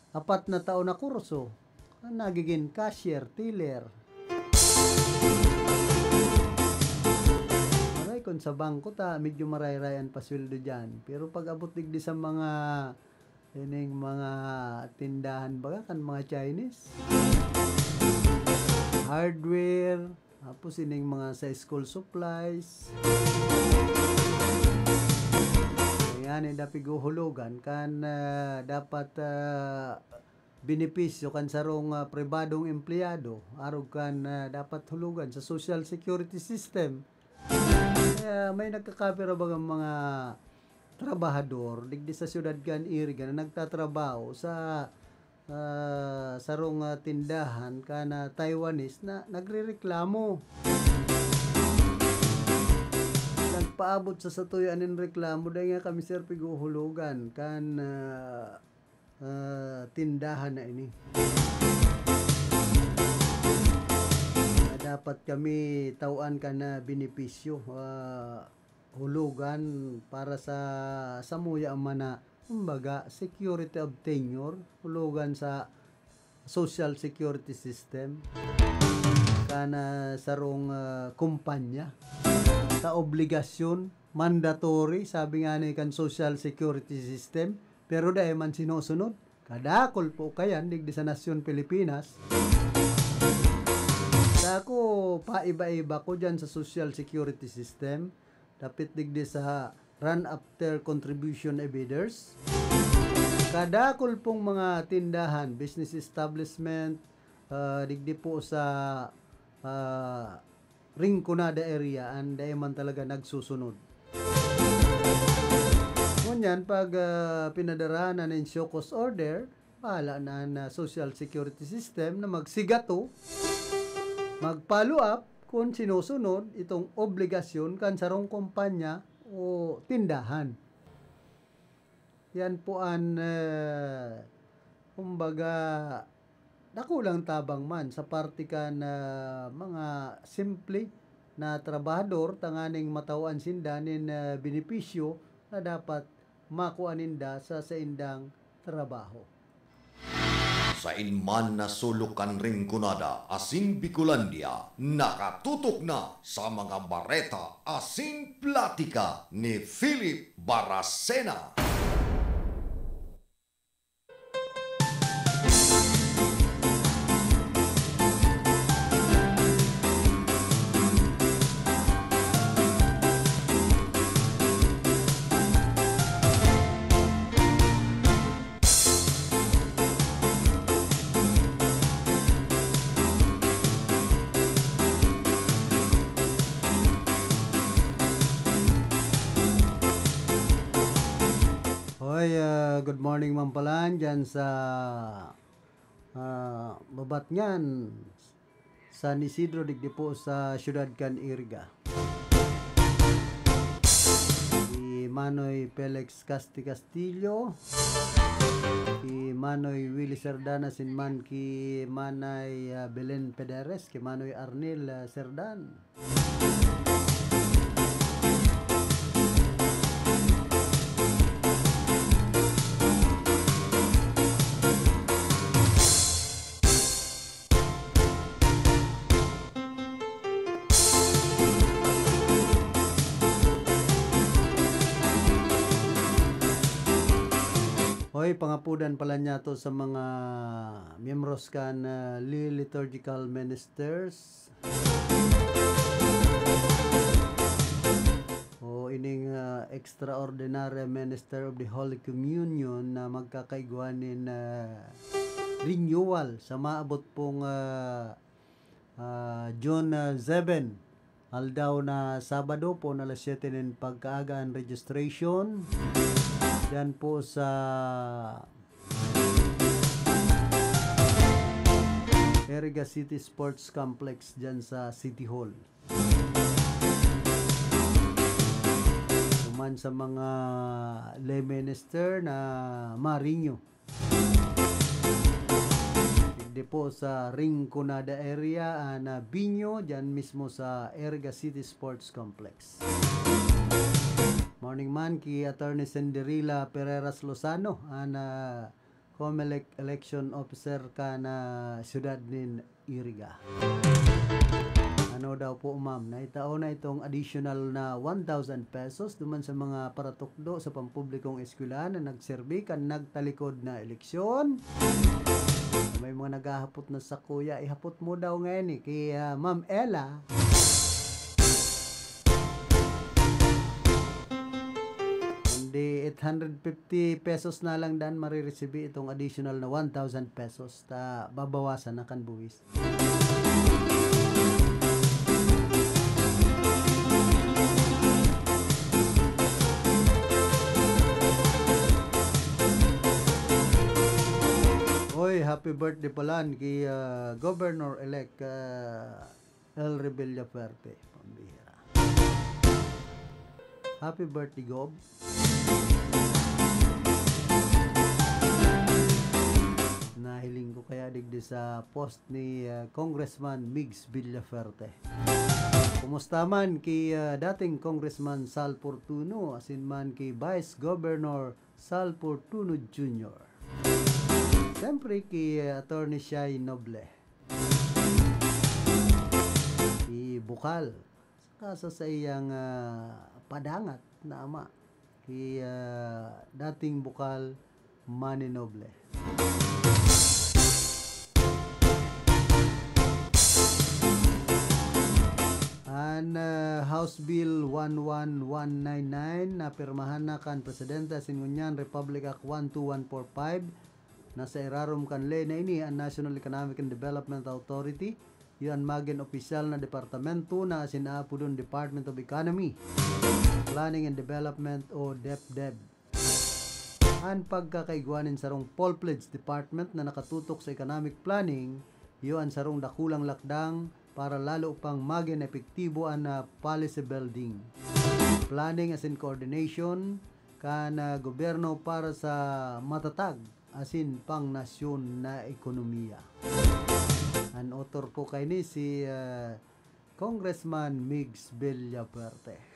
4 na taon na kurso, nagiging cashier, tiller. Maray, kung sa bangko ta, medyo maray-rayan pa sweldo dyan. Pero pag abot digdi sa mga mga tindahan baga kan mga Chinese, hardware, tapos ining mga sa school supplies. Ayan, dapat guhulugan kan dapat benepisyo kan sarong pribadong empleyado. Arog kan dapat hulugan sa social security system. Kaya may nagkakapira bagang mga trabahador digdi sa syudad kan Iriga na nagtatrabaho sa sarong tindahan kana Taiwanese na nagrereklamo. Nagpaabot sa satuyan ng reklamo dahil nga kami sir piguhulugan kan tindahan na ini. Dapat kami tauan ka na benepisyo hulugan para sa samuya mana kumbaga security of tenure, hulugan sa social security system kana sarong kumpanya sa obligasyon mandatory sabi nga ni kan social security system pero dahil man sinusunod kadakol po kayan digdi sa nasyon Pilipinas. Ako paiba-iba ko dyan sa social security system dapat digdi sa run after contribution evaders. Kadakol pong mga tindahan, business establishment, digdi po sa Rinconada area and man talaga nagsusunod. Ngunyan, pag pinadarahan na ng show cause order, pahala na social security system na magsigato, mag-follow up kung sinusunod itong obligasyon kan sarong kumpanya o tindahan. Yan po ang kumbaga nakulang tabang man sa parte ka na mga simple na trabahador tanganing matawan sindanin benepisyo na dapat makuha ninda sa indang trabaho. Sa inman na sulukan Rinconada, asin Bicolandia, nakatutok na sa mga bareta asin platika ni Philip Baracena. Good morning Mampalan dyan sa babat nyan San Isidro digdi po sa Ciudad Can Iriga. Si Manoy Felix Castillo, si Manoy Willie Serdana, sinman ki Manay Belen Pederes, ki Manoy Arnel Serdan. Hoy, pangapudan pala niya to sa mga miyembros kan liturgical ministers. O ining extraordinary minister of the Holy Communion na magkakaiguanin renewal sa maabot pong June 7. Aldaw na Sabado po na alas 7 ng pagkaaga ang registration. Yan po sa Iriga City Sports Complex dyan sa City Hall. Kuman sa mga lay minister na Marinyo. Hindi po sa Rinconada area na Binyo, dyan mismo sa Iriga City Sports Complex. Morning man ki Attorney Senderila Pereras Lozano ana COMELEC election officer ka na siyudad nin Iriga. Ano daw po ma'am, naitao na itong additional na 1,000 pesos duman sa mga paratukdo sa pampublikong eskwelahan na nagserbi kan nagtalikod na eleksyon. May mga naghahapot na sa kuya, ihapot mo daw ngayon kay Ma'am Ella. Di 850 pesos na lang dan marireceive itong additional na 1,000 pesos ta babawasan na kan buwis. Oy, happy birthday pala kay Governor-elect El Rebella Fuerte. Pambihira. Happy birthday, Gob. Nahiling ko kaya digdi sa post ni Congressman Migs Villaferte. Kumusta man kay dating Congressman Sal Fortuno, asin man kay Vice Governor Sal Fortuno Jr. Siyempre kay Attorney Shai Noble, si Bukal, kasa sa iyang padangat na ama kay dating Bukal Manny Noble. An House Bill 11199 na pirmahan na kan Presidente Singunyan Republic Act 12145 nasa irarom kan ley na ini ang National Economic and Development Authority, yan magin opisyal na departamento na sinaapo doon Department of Economy, Planning and Development o DepDev. Ang pagkakaigwanin sarong Full-Fledged Department na nakatutok sa economic planning, yun sarong dakulang lakdang para lalo pang maging epektibo ang policy building, planning as in coordination kan gobyerno para sa matatag asin pang nasyon na ekonomiya. Ang author po kay ni si Congressman Migs Villaferte.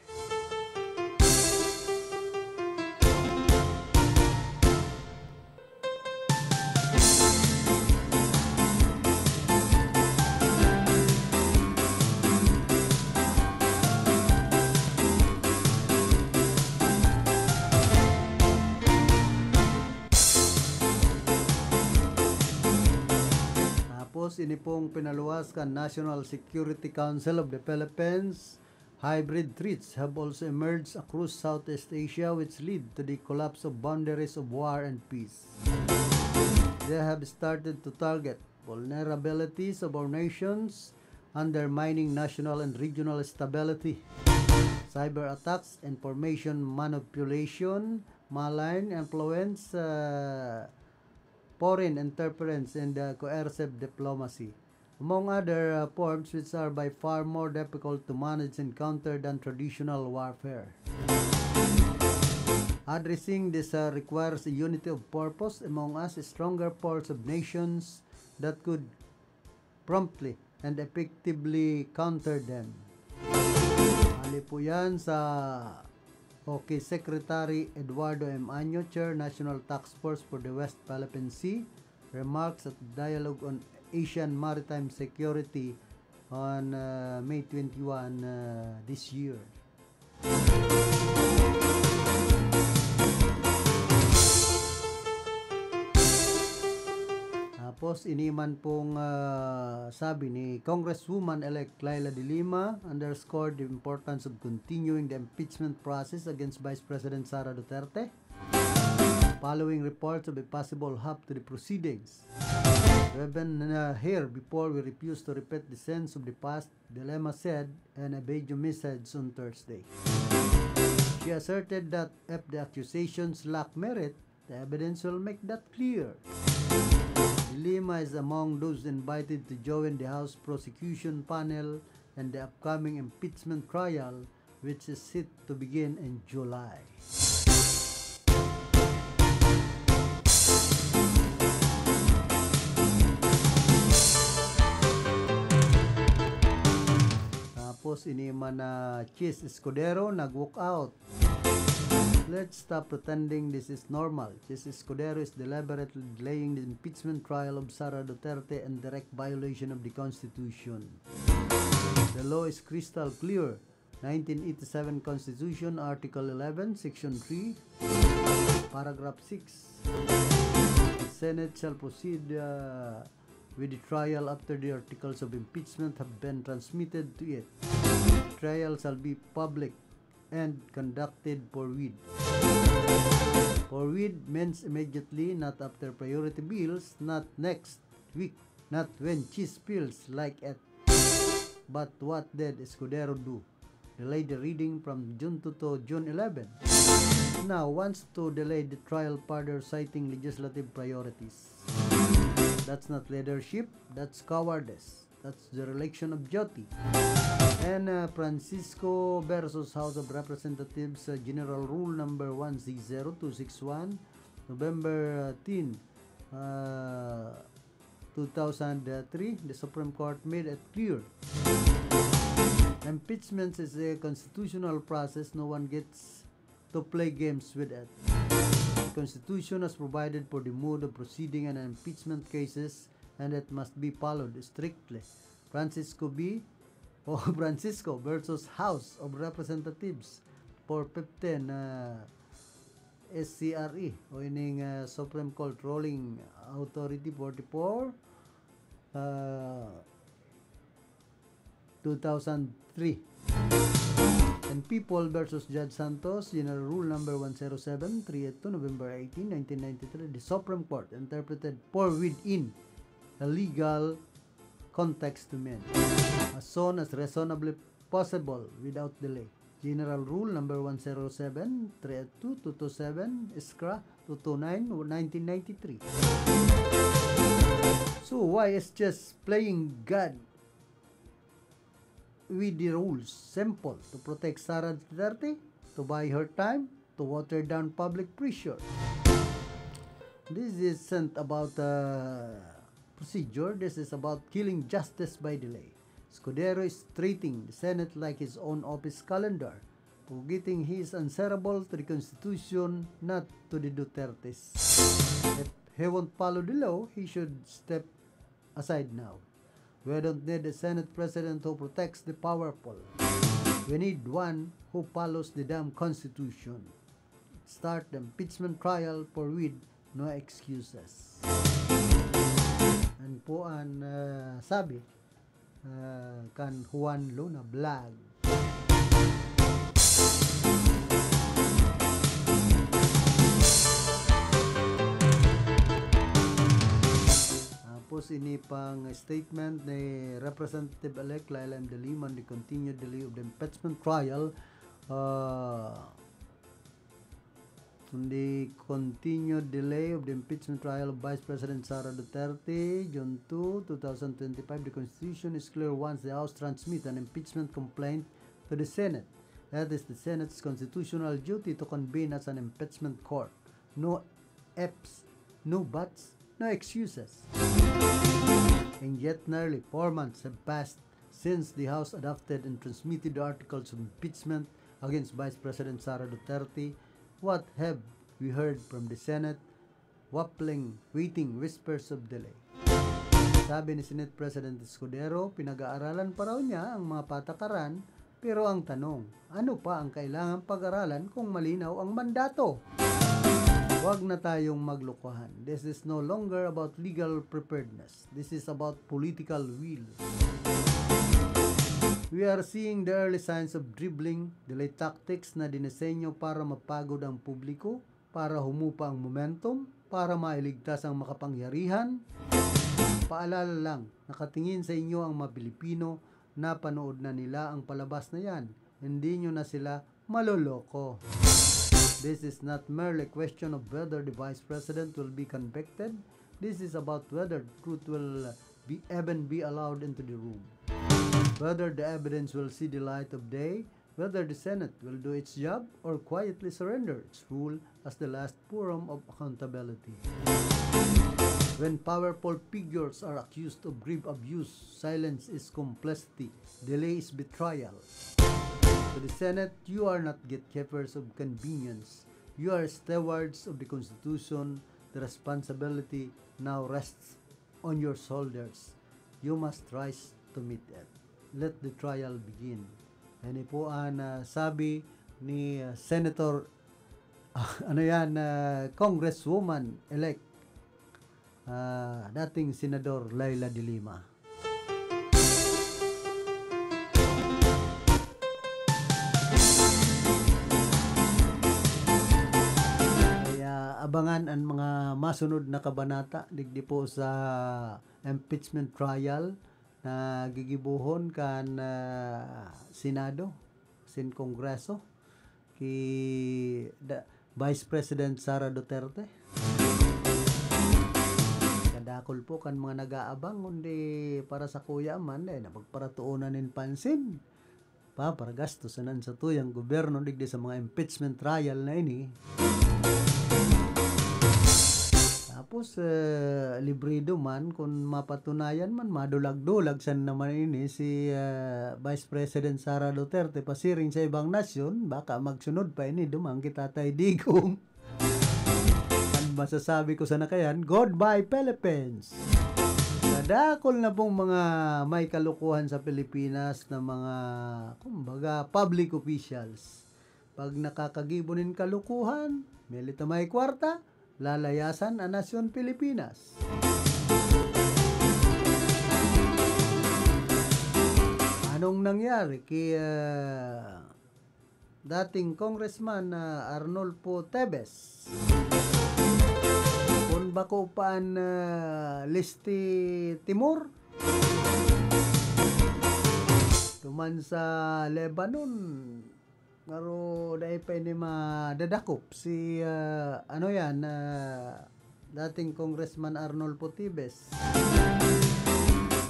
Ini pong pinaluwas kan National Security Council of the Philippines. Hybrid threats have also emerged across Southeast Asia which lead to the collapse of boundaries of war and peace. They have started to target vulnerabilities of our nations, undermining national and regional stability. Cyber attacks, information manipulation, malign influence, foreign interference and coercive diplomacy. among other forms which are by far more difficult to manage and counter than traditional warfare. Addressing this requires a unity of purpose among us, a stronger pulse of nations that could promptly and effectively counter them. Hali po yan sa Secretary Eduardo M. Año, Chair, National Task Force for the West Philippine Sea, remarks at Dialogue on Asian Maritime Security on May 21 this year. Tapos iniman pong sabi ni Congresswoman-elect Laila de Lima, underscored the importance of continuing the impeachment process against Vice President Sara Duterte, following reports of a possible hop to the proceedings. We've been here before. We refuse to repeat the sins of the past, de Lima said in a video message on Thursday. She asserted that if the accusations lack merit, the evidence will make that clear. Lima is among those invited to join the House prosecution panel and the upcoming impeachment trial, which is set to begin in July. Tapos iniman na Chis Escudero nag-walk out. Let's stop pretending this is normal. Chis Escudero is deliberately delaying the impeachment trial of Sara Duterte in direct violation of the Constitution. The law is crystal clear. 1987 Constitution, Article 11, Section 3, Paragraph 6. The Senate shall proceed with the trial after the articles of impeachment have been transmitted to it. The trial shall be public and conducted forthwith. Forthwith means immediately, not after priority bills, not next week, not when cheese feels like it. But what did Escudero do? Delay the reading from June 2 to June 11. Now wants to delay the trial further, citing legislative priorities. That's not leadership, that's cowardice. That's the election of duty. And Francisco versus House of Representatives, General Rule number 160261, November 10, 2003, the Supreme Court made it clear. Impeachment is a constitutional process. No one gets to play games with it. The Constitution has provided for the mode of proceeding in impeachment cases, and it must be followed strictly. Francisco versus House of Representatives for 15 SCRE o ining Supreme Court Ruling Authority 44 2003. And People versus Judge Santos, General Rule number 107 382, November 18, 1993, the Supreme Court interpreted for within a legal context to men as soon as reasonably possible without delay. General Rule number 107 382 227 Iskra 229 1993. So why is just playing God with the rules? Simple: to protect Sara Duterte, to buy her time, to water down public pressure. This isn't about procedure. This is about killing justice by delay. Escudero is treating the Senate like his own office calendar, forgetting he is answerable to the Constitution, not to the Dutertes. If he won't follow the law, he should step aside now. We don't need a Senate President who protects the powerful. We need one who follows the damn Constitution. Start the impeachment trial for with no excuses. And po ang sabi kan Juan Luna Vlog. Tapos ini pang statement ni Representative-elect Laila M. de Lima on the continued delay of the impeachment trial on the continued delay of the impeachment trial of Vice President Sara Duterte, June 2, 2025, the Constitution is clear once the House transmits an impeachment complaint to the Senate. That is the Senate's constitutional duty to convene as an impeachment court. No ifs, no buts, no excuses. And yet nearly 4 months have passed since the House adopted and transmitted the articles of impeachment against Vice President Sara Duterte. What have we heard from the Senate? Waffling, waiting whispers of delay. Sabi ni Senate President Escudero, pinag-aaralan pa raw niya ang mga patakaran, pero ang tanong, ano pa ang kailangan pag-aralan kung malinaw ang mandato? Huwag na tayong maglokohan. This is no longer about legal preparedness. This is about political will. We are seeing the early signs of dribbling, delay tactics na dinisenyo para mapagod ang publiko, para humupa ang momentum, para mailigtas ang makapangyarihan. Paalala lang, nakatingin sa inyo ang mga Pilipino, napanood na nila ang palabas na yan. Hindi nyo na sila maloloko. This is not merely a question of whether the Vice President will be convicted. This is about whether truth will even be allowed into the room. Whether the evidence will see the light of day, whether the Senate will do its job or quietly surrender its rule as the last forum of accountability. When powerful figures are accused of grave abuse, silence is complicity, delay is betrayal. To the Senate, you are not gatekeepers of convenience. You are stewards of the Constitution. The responsibility now rests on your shoulders. You must rise to meet it. Let the trial begin. Yan po ang sabi ni Senator Congresswoman-elect dating Senador Laila de Lima. Kaya abangan ang mga masunod na kabanata digdi po sa impeachment trial na gigibuhon kan Senado, sin Kongreso ki Vice President Sara Duterte. Kadakol po kan mga nag-aabang kundi para sa kuya man na pagparatuunan nin pansin para gastusan sa tuyang gobyerno digdi sa mga impeachment trial na ini. Tapos librido man kung mapatunayan man madulag-dulag san naman ini si Vice President Sara Duterte pasiring sa ibang nasyon, baka magsunod pa ini dumang kita tay digong. Ang masasabi ko sana kayan, goodbye Philippines. Nadakol na pong mga may kalukuhan sa Pilipinas na mga kumbaga public officials. Pag nakakagibonin kalukuhan, melita may kwarta, lalayasan ang nasyon Pilipinas. Anong nangyari kay dating Congressman Arnolfo Teves? Kung bako paan Leste Timor? Tuman sa Lebanon, ngaro dahil pa ini madadakop si dating Congressman Arnolfo Teves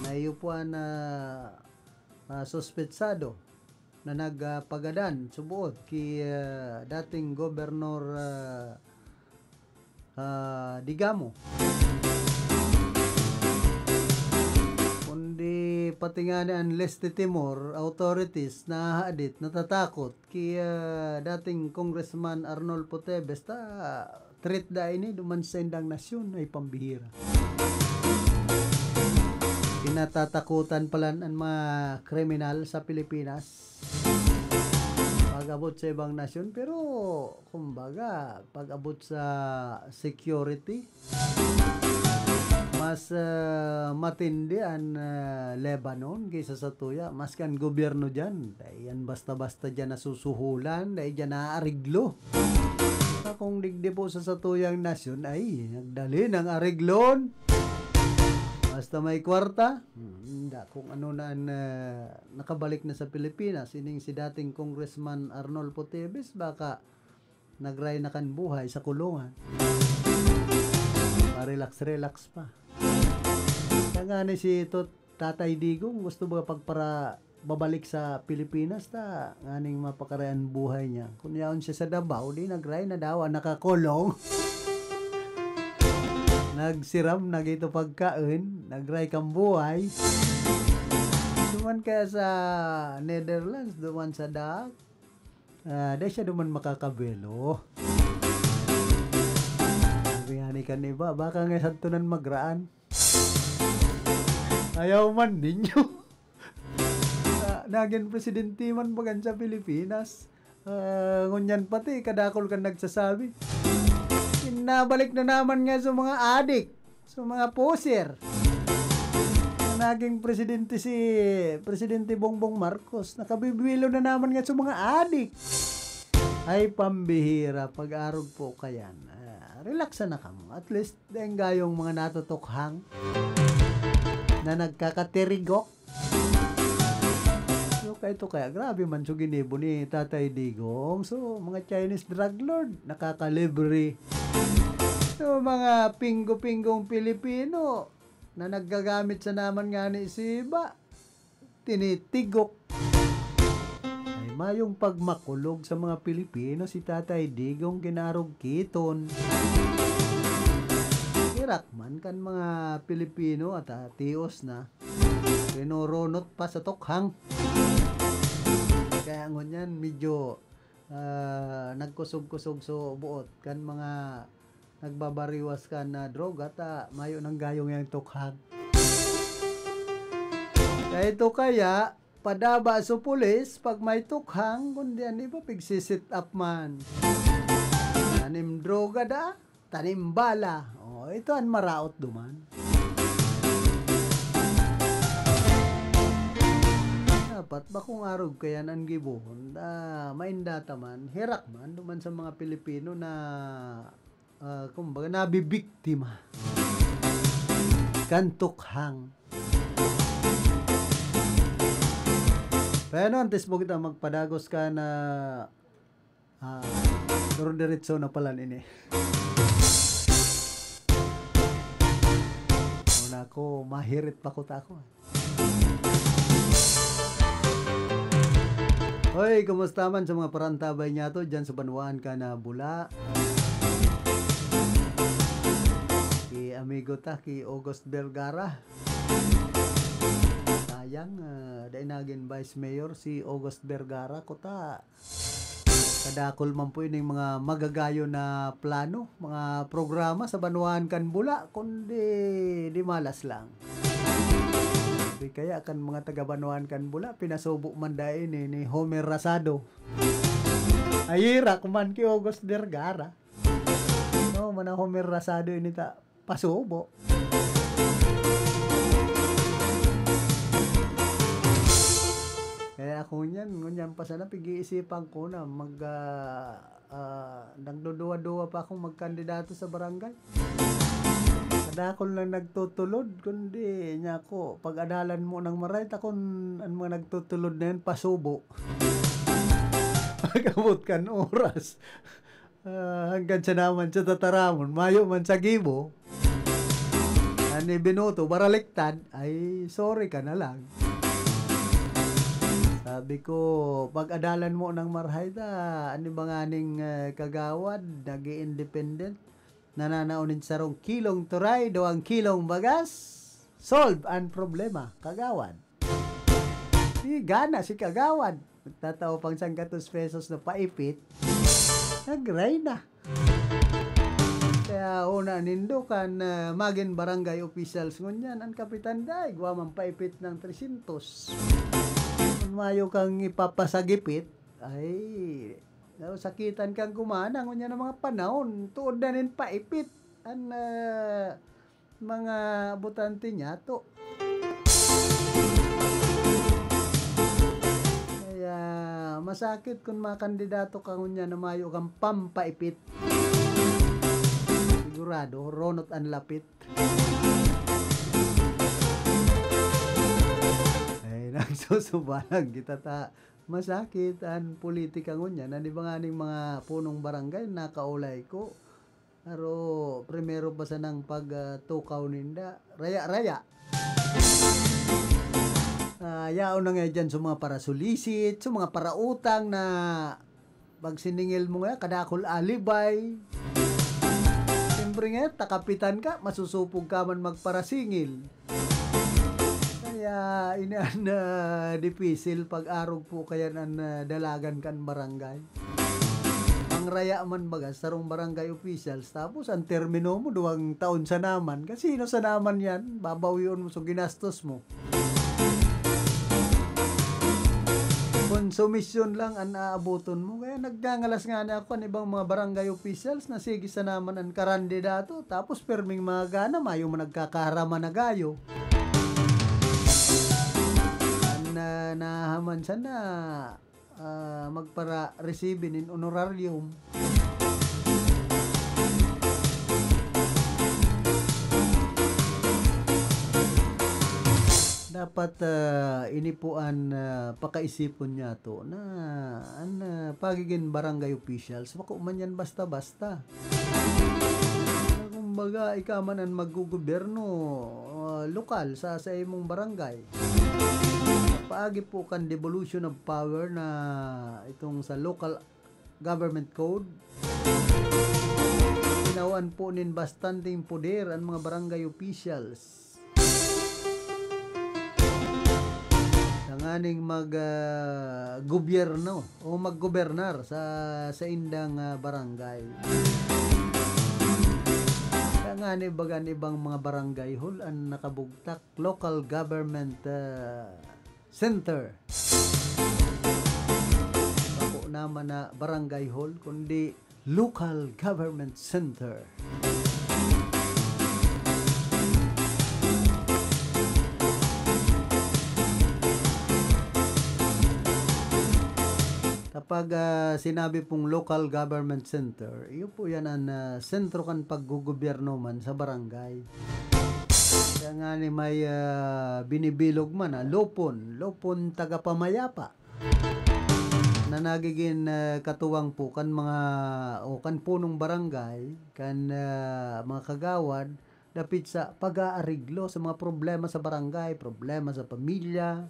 na iupuan suspetsado na nagpagadan subuot ki dating Gobernador Digamo. Kundi pati nga ang Leste Timor authorities na hadit natatakot ki dating Congressman Arnolfo Teves treat da ini duman sa indang nasyon ay pambihira. Kinatatakutan pala ang mga kriminal sa Pilipinas pag-abot sa ibang nasyon, pero kumbaga pag-abot sa security mas matindi ang Lebanon kaysa sa tuya. Mas kan gobyerno dyan, dahil yan basta-basta dyan nasusuhulan, dahil dyan naariglo. Kung digdi po sa tuyang nasyon ay nagdali ng ariglon. Basta may kwarta, kung ano na nakabalik na sa Pilipinas, ining si dating Congressman Arnolfo Teves, baka nagray na kan buhay sa kulungan. Relax pa. Kaya nga ni si Tatay Digong gusto ba pagpara babalik sa Pilipinas ta nganing mapakarayan buhay niya. Kung yaon siya sa Davao, di nagray na daw nakakulong. Nagsiram na gito pagkain, nagray kang buhay. Duman kaya sa Netherlands, duman sa Dak. Dahil siya duman makakabelo. Sabi nga ni kaniba, baka nga santunan magraan. Ayaw man ninyo. Naging presidente man bagan sa Pilipinas. Ngunyan pati, kadakol ka nagsasabi. Nabalik na naman nga sa mga adik, sa mga poser. Naging presidente si Presidente Bongbong Marcos. Nakabibilo na naman nga sa mga adik. Ay pambihira, pag-arog po kayan. Relax na kamo. At least, dahil gayong mga natutukhang na nagkakatirigok. So, kaya grabe man so ginibo ni Tatay Digong. So, mga Chinese drug lord, nakakalibre. So, mga pinggo-pinggong Pilipino na naggagamit sa naman nga ni Siba, tinitigok. Ay mayong pagmakulog sa mga Pilipino si Tatay Digong ginarog kiton. Irakman kan mga Pilipino at tios na pinuronot pa sa tokhang. Kaya ngunyan medyo nagkusog-kusog so buot kan mga nagbabariwas ka na droga ta mayo ng gayong yung tukhang. Kaya ito kaya padaba sa pulis pag may tukhang kundi ano ba pigsisit up man. Tanim droga da, tanim bala. O ito ang maraot duman. Dapat ba kung arog kaya nan gibuhon maindata man, hirak man duman sa mga Pilipino na kumbaga nabibiktima kantukhang. Pero antes mo kita magpadagos ka na duro diretso na pala ini. Una ko mahirit pa ko tako. Hoy, kumusta man sa mga parantabay niya to dyan sa Banwaan ka na Bula. Amigo ta ki August Vergara. Sayang dahil naging Vice Mayor si August Vergara ko ta. Kadakol man po yung mga magagayo na plano, mga programa sa Banwaan kan Bula kundi di malas lang. Kaya kan mga taga Banwaan kan Bula pinasubo man dahil ni Homer Rasado. Ayira kuman ki August Vergara. No, mana Homer Rasado ini ta pasubo. Kaya ako ngunyan pa sana pag-iisipan ko na nagduduwa-duwa pa akong magkandidato sa barangay. Kada ako lang nagtutulod kundi niya ako pag-adalan mo ng maray takon ang mga nagtutulod na yun pasubo. Pag-abot kan oras. Hanggang sa naman sa tataramon, mayo man sa gibo. Ani binoto, baraliktad, ay sorry ka na lang. Sabi ko, pag-adalan mo ng marhay ta, ano ba nga ning kagawad, nag-i-independent, nananaunin sa rong kilong turay, 2 kilong bagas, solve ang problema, kagawad. Di gana si kagawad, magtataw pang 100 pesos na paipit, nagray na. Kaya una nindo kan magin barangay officials ngunyan ang kapitan day gwa man paipit ng 300. Kung mayo kang ipapasagipit ay sakitan kang kumana ngunyan ang mga panahon tuod na nin paipit ang mga butante niya to. Kaya masakit kung makandidato ka ngunyan na mayo kang pampaipit. Sigurado, ronot ang lapit. Ay, nagsusubalang kita ta masakit an politika ngunya na di ba nga ning mga punong barangay nakaulay ko. Pero primero pa sa nang pagtukaw ninda, raya-raya. Yaon na nga dyan sa mga para sulisit, sa mga para utang na pag siningil mo nga, kadakol alibay. Siyempre nga, takapitan ka, masusupog ka man magparasingil. Kaya inaan na dipisil pag-arog po kaya nan dalagan kan barangay. Ang raya man baga sarong barangay officials tapos ang termino mo 2 taon sa naman. Kasi sino sa naman yan? Babawion mo so ginastos mo. Konsumisyon lang ang aabuton mo. Kaya nagdangalas nga na ako ang ibang mga barangay officials na sige sa naman ang karandidato tapos perming mga gana mayo mo nagkakarama na gayo. Nahaman siya na magpara receive in honorarium. Dapat inipuan pakaisipon niya to na pagiging barangay officials wako man yan basta-basta. Kumbaga ikaman ang maggugoberno lokal sa imong barangay. Paagi po kan devolution of power na itong sa local government code. Ginawan po nin bastanteng poder ang mga barangay officials. Tanganing mag-gobyerno o mag-gobernar sa indang barangay. Tanganing bagan ibang mga barangay hall ang nakabugtak local government center. Ako naman na barangay hall kundi local government center. Kapag sinabi pong local government center, iyo po yan ang sentro kan paggugobyerno man sa barangay. Kaya nga ni may binibilog man, lopon tagapamayapa na nagiging katuwang po kan mga o kan punong barangay, kan mga kagawad, dapit sa pag-aariglo sa mga problema sa barangay, problema sa pamilya,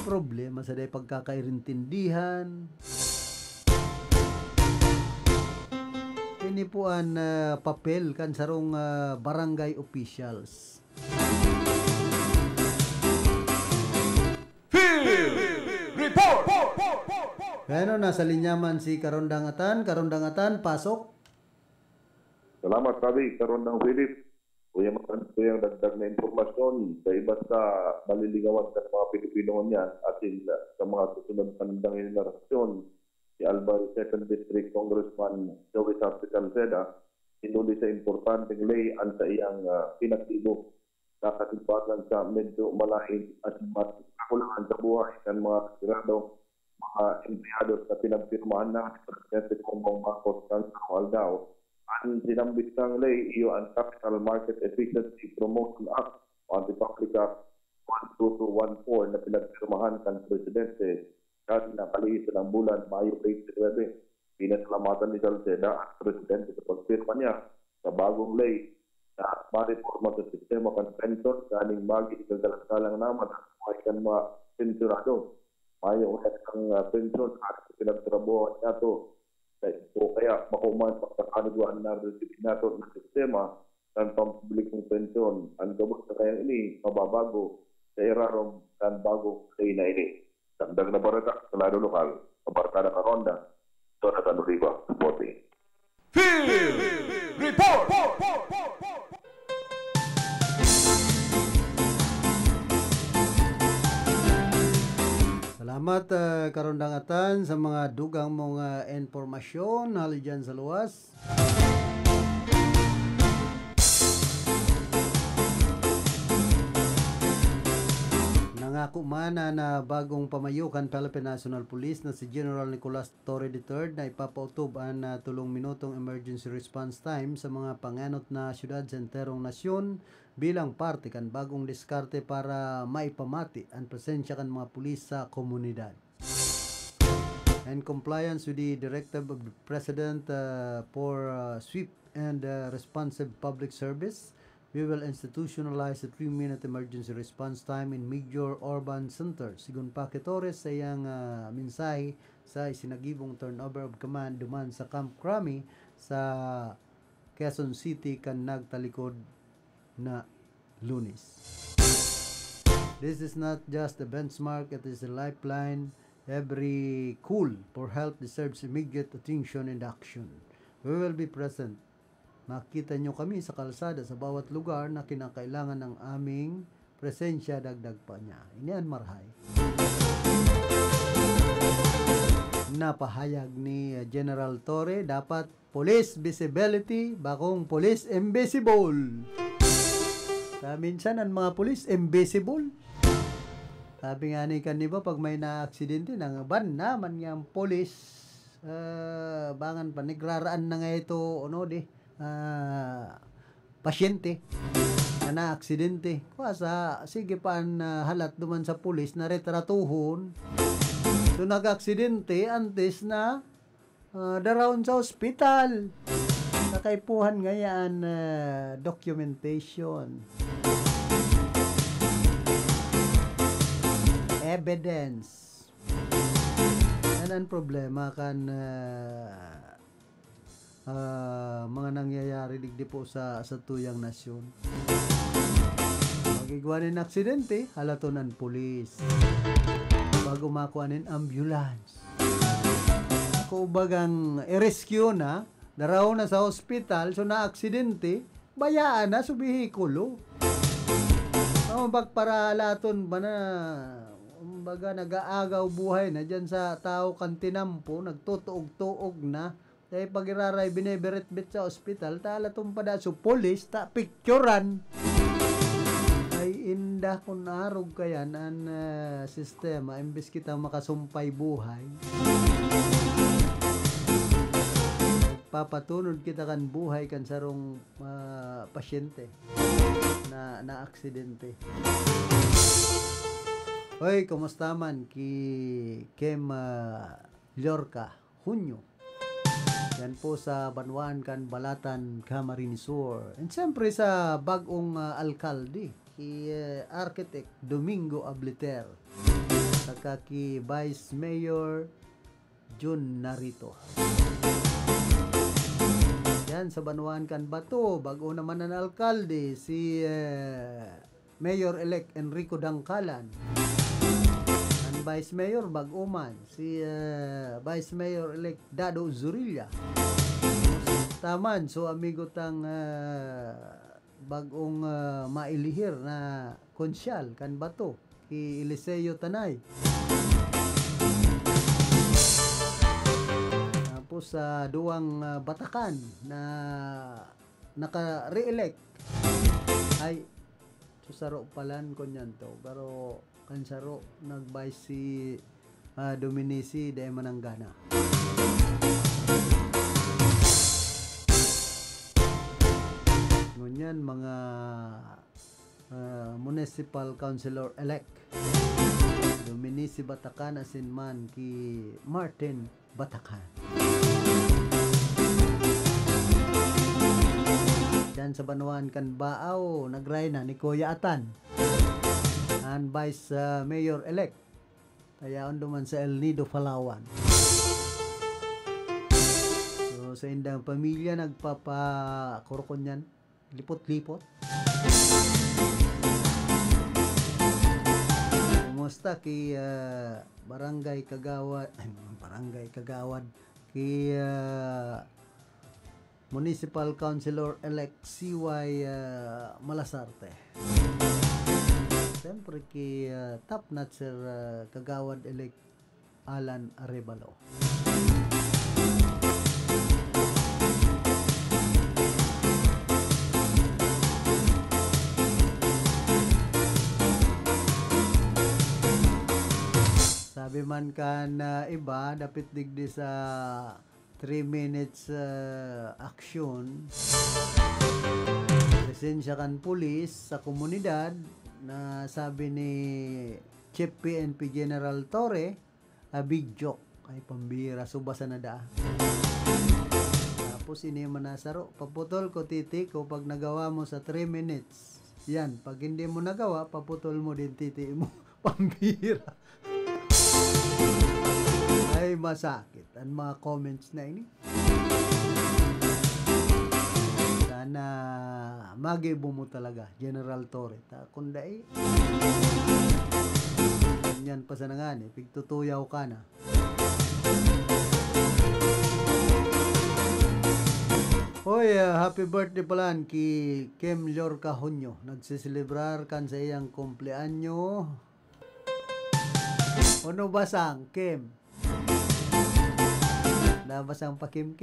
problema sa day pagkakairintindihan. Ini po ang papel kan sarong barangay officials. Field Report! Kaya nasa linyaman si Karondangatan. Karondangatan, pasok. Salamat kami, Karondang Philip. Kuya Matanto yung dagdag na informasyon sa iba sa maliligawan sa mga Pilipino niyan at sa mga susunod pandang henerasyon. Si Albay 2nd District Congressman Joey Salceda inuli sa importanteng lay ang sa iyang pinagtibo na katibagan sa medyo malaking at kakulangan sa buhay ng mga sigurado mga empleyado na pinagpirmahan ng Presidente Bongbong Marcos ng Aldao. Ang sinambit ng lay iyo ang Capital Market Efficiency Promotion Act o Anti-Public Act 12214 na pinagpirmahan ng Presidente kasi nakaliit ng bulan, Mayo 2019, pinasalamatan ni Salceda at Presidente sa pagpirma niya sa bagong lay na mariforma sa sistema kan pension kaning magi ikagalasalang naman at mga pensionado. Mayo ulit ang pension at pinagtrabuhan niya to. So kaya makuman pagkakaniguan na resipinato ng sistema ng pampublikong pensyon. Ang gabot na kaya ini mababago sa irarong ng bagong lay na ini. Dagdag na barata sa lado lokal, Barkada Karonda, Jonathan Riva, Bote. Field Report! Salamat Karondangatan sa mga dugang mong informasyon hali dyan sa luwas. Nangako mana na bagong pamayukan Philippine National Police na si General Nicolas Torre III na ipapautob ang 3 minutong emergency response time sa mga panganot na syudad sa enterong nasyon bilang parte kan bagong diskarte para maipamati ang presensya kan mga pulis sa komunidad. and compliance with the directive of the President for swift and responsive public service, we will institutionalize a 3-minute emergency response time in major urban centers. Sigun pa Torres sa iyang mensahe sa isinagibong turnover of command duman sa Camp Crame sa Quezon City kan nagtalikod na Lunes. This is not just a benchmark, it is a lifeline. Every call for help deserves immediate attention and action. We will be present. Makita nyo kami sa kalsada sa bawat lugar na kinakailangan ng aming presensya, dagdag pa niya. Inian Marhay. Napahayag ni General Torre, dapat police visibility, bakong police invisible. Minsan ang mga police invisible. Sabi nga ni kaniba, pag may na-aksidente, nang ban naman yung police, bangan pa, nagraraan na nga ito, pasyente, na na-aksidente. Kasa, sige pa halat duman sa police na retratuhon, so nag-aksidente, antes na, darawon sa ospital. Nakaipuhan ngayon, documentation. Evidence. Yan ang problema kan mga nangyayari digdi po sa tuyang nasyon. Pag-igwanin ng aksidente, halatonan pulis. Bago makuhanin ambulance. Ako bagang i-rescue na, daraw na sa hospital, so na aksidente, bayaan na sa bihikulo. Para laton ba na baga nag-aagaw buhay na dyan sa tao kantinampo, nagtutuog-tuog na, dahil pag iraray biniberet-bet sa ospital, talatong pada so police, ta picturean. Ay indah kung narog kaya ang sistema, imbes kita makasumpay buhay. Papatunod kita kan buhay kan sarong pasyente na aksidente. Hoy, kumusta man ki Kem Llorca, Hunyo. Yan po sa Banwan kan Balatan, Camarines Sur. And siyempre sa bagong alkalde, ki Architect Domingo Abliter. Saka ki Vice Mayor Jun Narito. Yan sa Banwan kan Bato, bago naman ang alkalde, si Mayor-elect Enrico Dangkalan. Ang Vice Mayor Baguman, si Vice Mayor-elect Dado Zurilla. Taman, so amigo tang bagong mailihir na konsyal kan Bato, ki Eliseo Tanay. Tapos sa duwang Batakan na naka-re-elect ay susaro palan ko niyan to, pero kansaro nag-vice si Dominici de Manangana. Ngunyan mga municipal councilor elect Dominici Batakan asin man ki Martin Batakan. Diyan sa Banuan kan Baaw, nagray na ni Kuya Atan ang Vice Mayor-elect. Tayaon duman sa El Nido, Palawan. So sa indang pamilya nagpapakurkon yan, lipot-lipot. Kumusta ki Barangay Kagawad ki Municipal Councilor-elect CY Malasarte. Siyempre ki top notcher Kagawad-elect Alan Arevalo. Sabi man kan iba, dapit digdi sa 3 minutes action. Presensya kan pulis sa komunidad na sabi ni Chief PNP General Torre, a big joke. Ay, pambira. Subasa na da. Tapos ini manasaro. Paputol ko titi ko pag nagawa mo sa 3 minutes. Yan. Pag hindi mo nagawa, paputol mo din titi mo. Pambira. Ay, masakit. Ang mga comments na ini. Sana magibo mo talaga, General Torre. Kunda eh. Yan pa sa nangan eh. Pigtutuyaw ka na. Hoy, happy birthday palan ki Kim Lorca Hunyo. Nagsiselebrar kan sa iyang kumpleanyo. Ano basang, Kim? Nabasang pa Kim?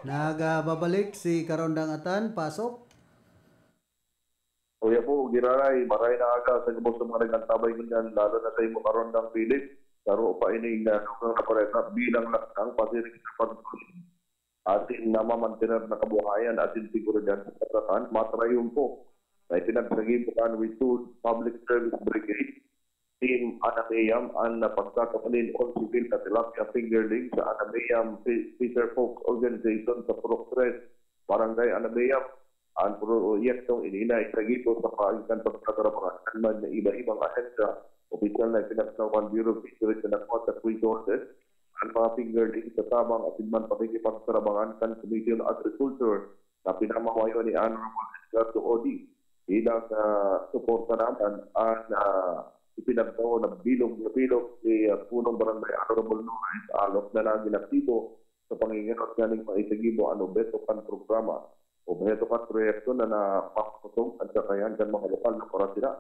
Nagbabalik si Karondang Atan, pasok. Kuya po, giraray, maray na aga sa gabos ng mga nagkantabay ko niyan, lalo na sa imo Karondang Philip. Karo pa ining nukang napareta bilang lakang pasiring sa pagkusin. Atin namamantinar na kabuhayan, atin seguridad sa katakan, matrayon po. Na ipinagsagin with 2 Public Service Brigade. Team Anamayam ang napagkakapanin on civil na tilapia fingerling sa Anamayam Peter Folks Organization sa Purok 3, Barangay Anamayam. Ang proyektong ininay sa gipo sa paagitan pagkakarapangan man na iba-ibang ahensya, opisyal na pinagsawan Bureau of Fisheries and Aquatic Resources, ang mga fingerling sa tamang at man pakikipagsarabangan kan Commission on Agriculture na pinamawayo ni Honorable Edgardo Odi. Bilang suporta naman ang ipinagtaw na bilog ni punong barangay Honorable Nunes alok na lang ginaktibo sa panginginot galing maitagibo ang obeto kan programa o obeto kan proyekto na napakutong at kakayan kan mga lokal na parasira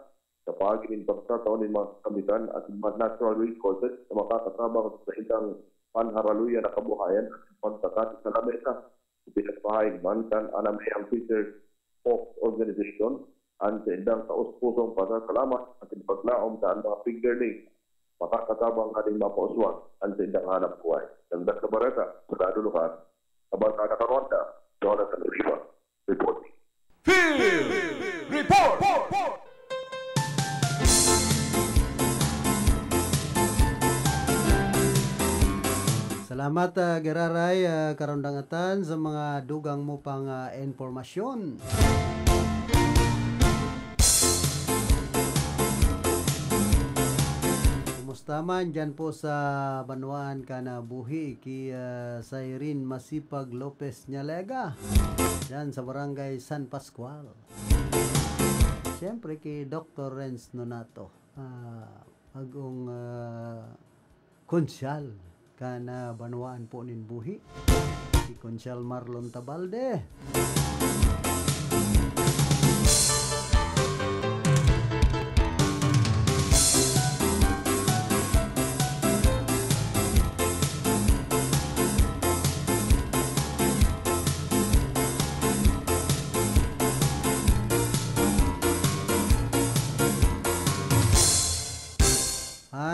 sa pagiging pagkataon ng mga kamitan at mga natural resources na makakatabang sa isang panharaluyan na kabuhayan at pagtakat sa lamesa. Ipinagpahayag man kan Anamayang Fisheries Folks Organization ang sa indang kaus-pusong pasasalamat at paglaom sa mga fingerling, makakatabang ating mapauswag ang sa indang hanap buhay. Dagdag sa barata, sa kaduluhan, Kabarkada Karonda, Jonathan Riva, reporting. Field Report! Salamat Geraray Karondang Atan sa mga dugang mo pang informasyon. Kumusta man dyan po sa Banwaan Kanabuhi ki Sayrin Masipag Lopez Nyalega dyan sa Barangay San Pascual. Siyempre ki Dr. Renz Nonato agong konsyal kana Banwaan po nin buhi si Konsyal Marlon Tabalde.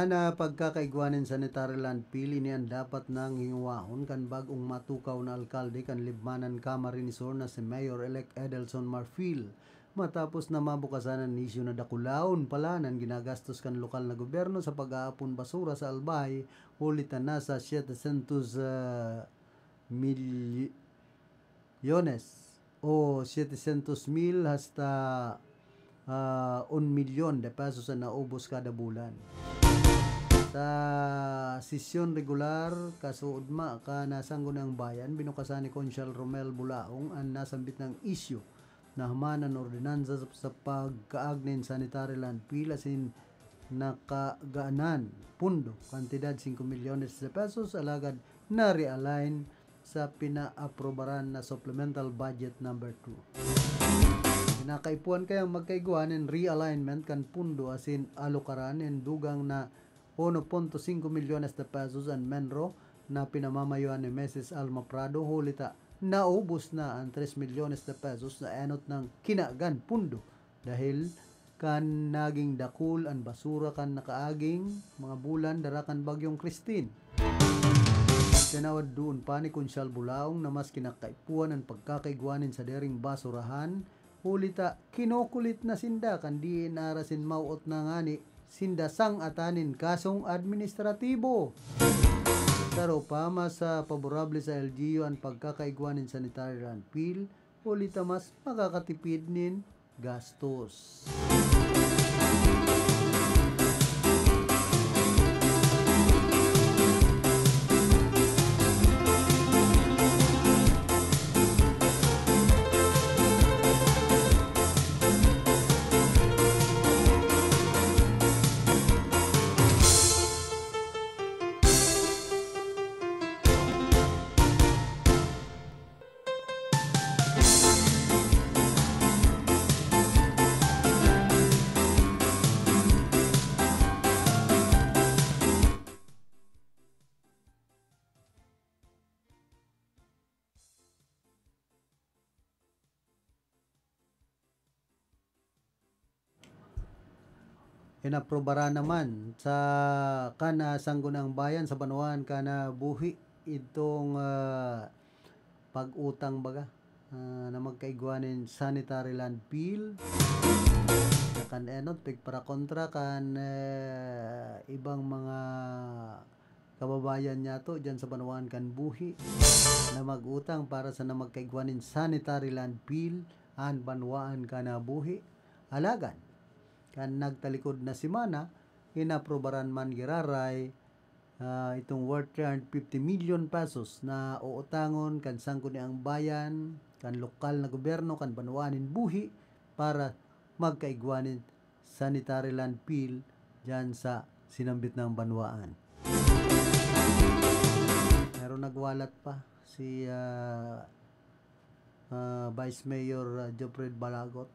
Na pagkakaigwanin sanitary land pili niyan dapat nang hinguwaon kan bagong matukaw na alkalde kan Libmanan Camarines Sur na si Mayor-elect Edelson Marfil matapos na mabukasan ang isyu na dakulaon pala ng ginagastos kan lokal na gobyerno sa pag-aapon basura sa Albay ulitan na sa 700 milyones o 700,000 hasta 1 milyon de pesos na naubos kada bulan. Sa sesyon regular kasuudma ka nasanggo ng bayan binukasan ni Konsyal Romel Bulaong ang nasambit ng issue na hamanan ordinansa sa pagkaagnin sanitary land pilasin nakagaanan pundo kantidad 5 milyones de pesos alagad na realign sa pinaaprobaran na supplemental budget number 2. Nakaipuan kayang magkaiguanin realignment kan pundo asin alokaranin dugang na 1.5 milyones de pesos ang menro na pinamamayuan ni Mrs. Alma Prado hulita naubos na ang 3 milyones de pesos na enot ng kinagan pundo dahil kan naging dakul ang basura kan nakaaging mga bulan darakan bagyong Christine. Tinawad doon pa ni Kunsyal Bulaong na mas kinakaipuan ang pagkakaiguanin sa dering basurahan hulita kinukulit na sinda kan di narasin mauot na ngani sinda sang atanin kasong administratibo. Pero pa mas paborable sa LGU ang pagkakaiguanin sanitary landfill hulita mas makakatipid nin gastos. Inaprobara naman sa kana sanggunang bayan sa Banuan kana buhi itong pag-utang baga na magkaiguanin sanitary landfill kan enot pig para kontra kan ibang mga kababayan niya to dyan sa Banuan kan buhi na mag-utang para sa na magkaiguanin sanitary landfill an Banuan kana buhi alagan kan nagtalikod na simana inaprobaran man giraray itong worth 350 million pesos na uutangon kan sangko ni ang bayan kan lokal na gobyerno kan Banuanin buhi para magkaigwanin sanitary landfill dyan sa sinambit ng Banuan. Meron nagwalat pa si Vice Mayor Jofred Balagot.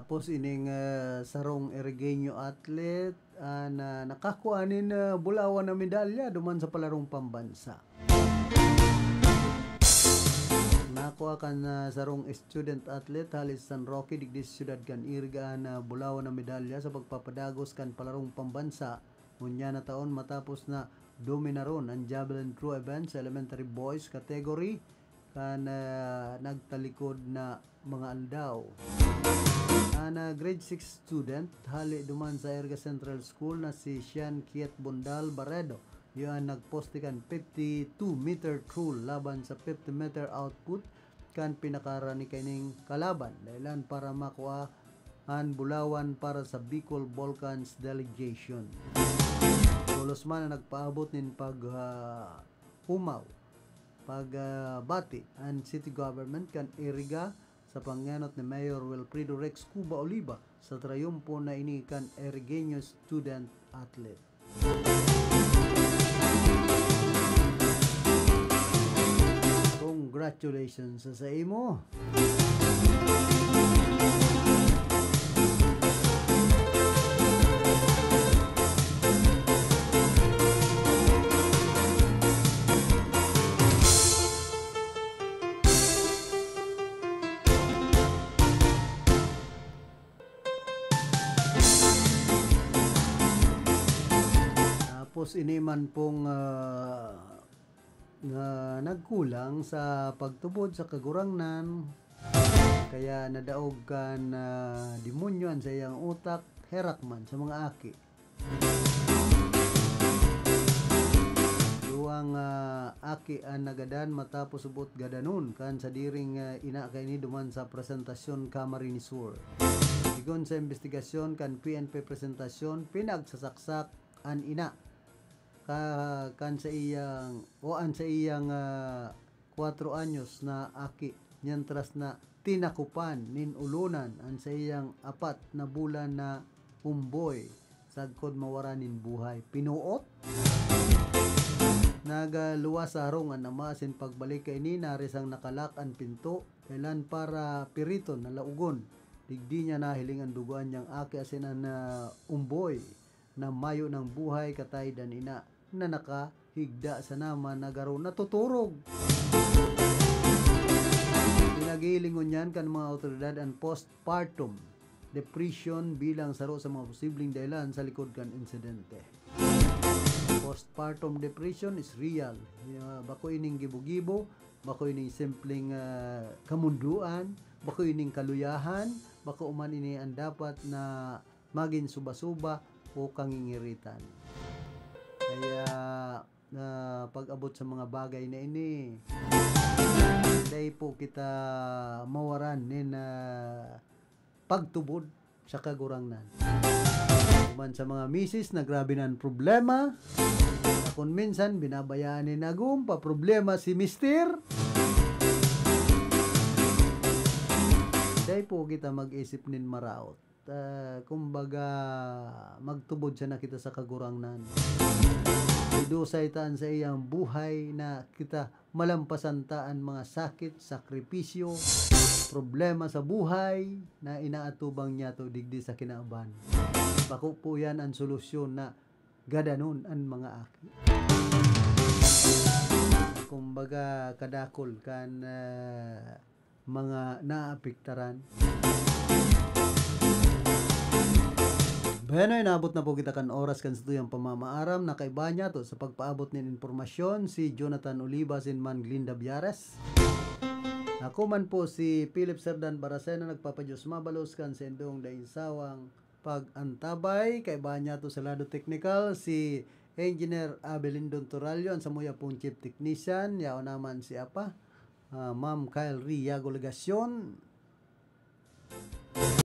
Tapos ining sarong Ergenio athlete na nakakuanin bulawan na medalya duman sa palarong pambansa. Nakuha kan sarong student athlete halis San Roque digdi siyudad kan Irga na bulawan na medalya sa pagpapadagos kan palarong pambansa unya na taon matapos na dominaron ang javelin throw event sa elementary boys category kan nagtalikod na mga aldaw. Na grade 6 student hali duman sa Erga Central School na si Sian Kiet Bondal Barredo yun nagpostikan 52-meter throw laban sa 50-meter output kan pinakara ni kaining kalaban dahilan para makuha ang bulawan para sa Bicol Balkans delegation. Tulos man na nagpaabot nin pag humaw pagbati ang city government kan Iriga sa pangyanot ni Mayor Wilfredo Rex Cuba Oliva sa trayumpo na inikan Ergenio student athlete. Congratulations sa imo. Tapos iniman pong nagkulang sa pagtubod sa kagurangnan kaya nadaog kan demonyoan sa iyang utak herakman sa mga aki. Duwang aki ang nagadan matapos ubot gadanon kan sa diring ina kay ni duman sa presentasyon Camarines Sur. Sigon sa investigasyon kan PNP presentasyon pinagsasaksak an ina kan sa iyang sa iyang 4 anyos na aki mientras na tinakupan nin ulunan an sa iyang 4 na bulan na umboy sagkod mawaranin buhay pinuot nagaluwas sa harong ang namasin pagbalik kay ni narisang nakalak ang pinto kailan para piriton na laugon digdi niya nahiling ang duguan niyang aki asin ang umboy na mayo ng buhay katay dan ina na nakahigda sa naman nagaro natuturog pinagilingon yan kan mga otoridad ang postpartum depression bilang saro sa mga posibleng dahilan sa likod kan insidente. Postpartum depression is real. Bako ining gibo-gibo, bako ining simpleng kamunduan, bako ining kaluyahan, bako uman ini ang dapat na maging suba-suba o kangingiritan. Kaya pag-abot sa mga bagay na ini, dahil po kita mawaran nin pagtubod sa kagurangnan. Man sa mga misis na grabe ng problema, kung minsan binabayaan ni Nagum pa problema si Mister. Dahil po kita mag-isip nin maraot. Kumbaga magtubod siya na kita sa kagurangnan. Idusay taan sa iyang buhay na kita malampasan taan mga sakit, sakripisyo, problema sa buhay na inaatubang niya to digdi sa kinaaban. Bako po yan ang solusyon na gadanon ang mga aki. Kumbaga kadakol kan mga naapiktaran. Bueno, inabot na po kita kan oras kan sa tuyang pamamaaram na kaiba niya to sa pagpaabot ng informasyon si Jonathan Olivas in Man Glinda Biares. Ako man po si Philip Serdan Baracena nagpapadyos mabalos kan sa indong dainsawang pag-antabay kaiba niya to sa lado technical si Engineer Abelindon Toralio ang samuya pong chief technician yao naman si Ma'am Kyle Riago Legasyon.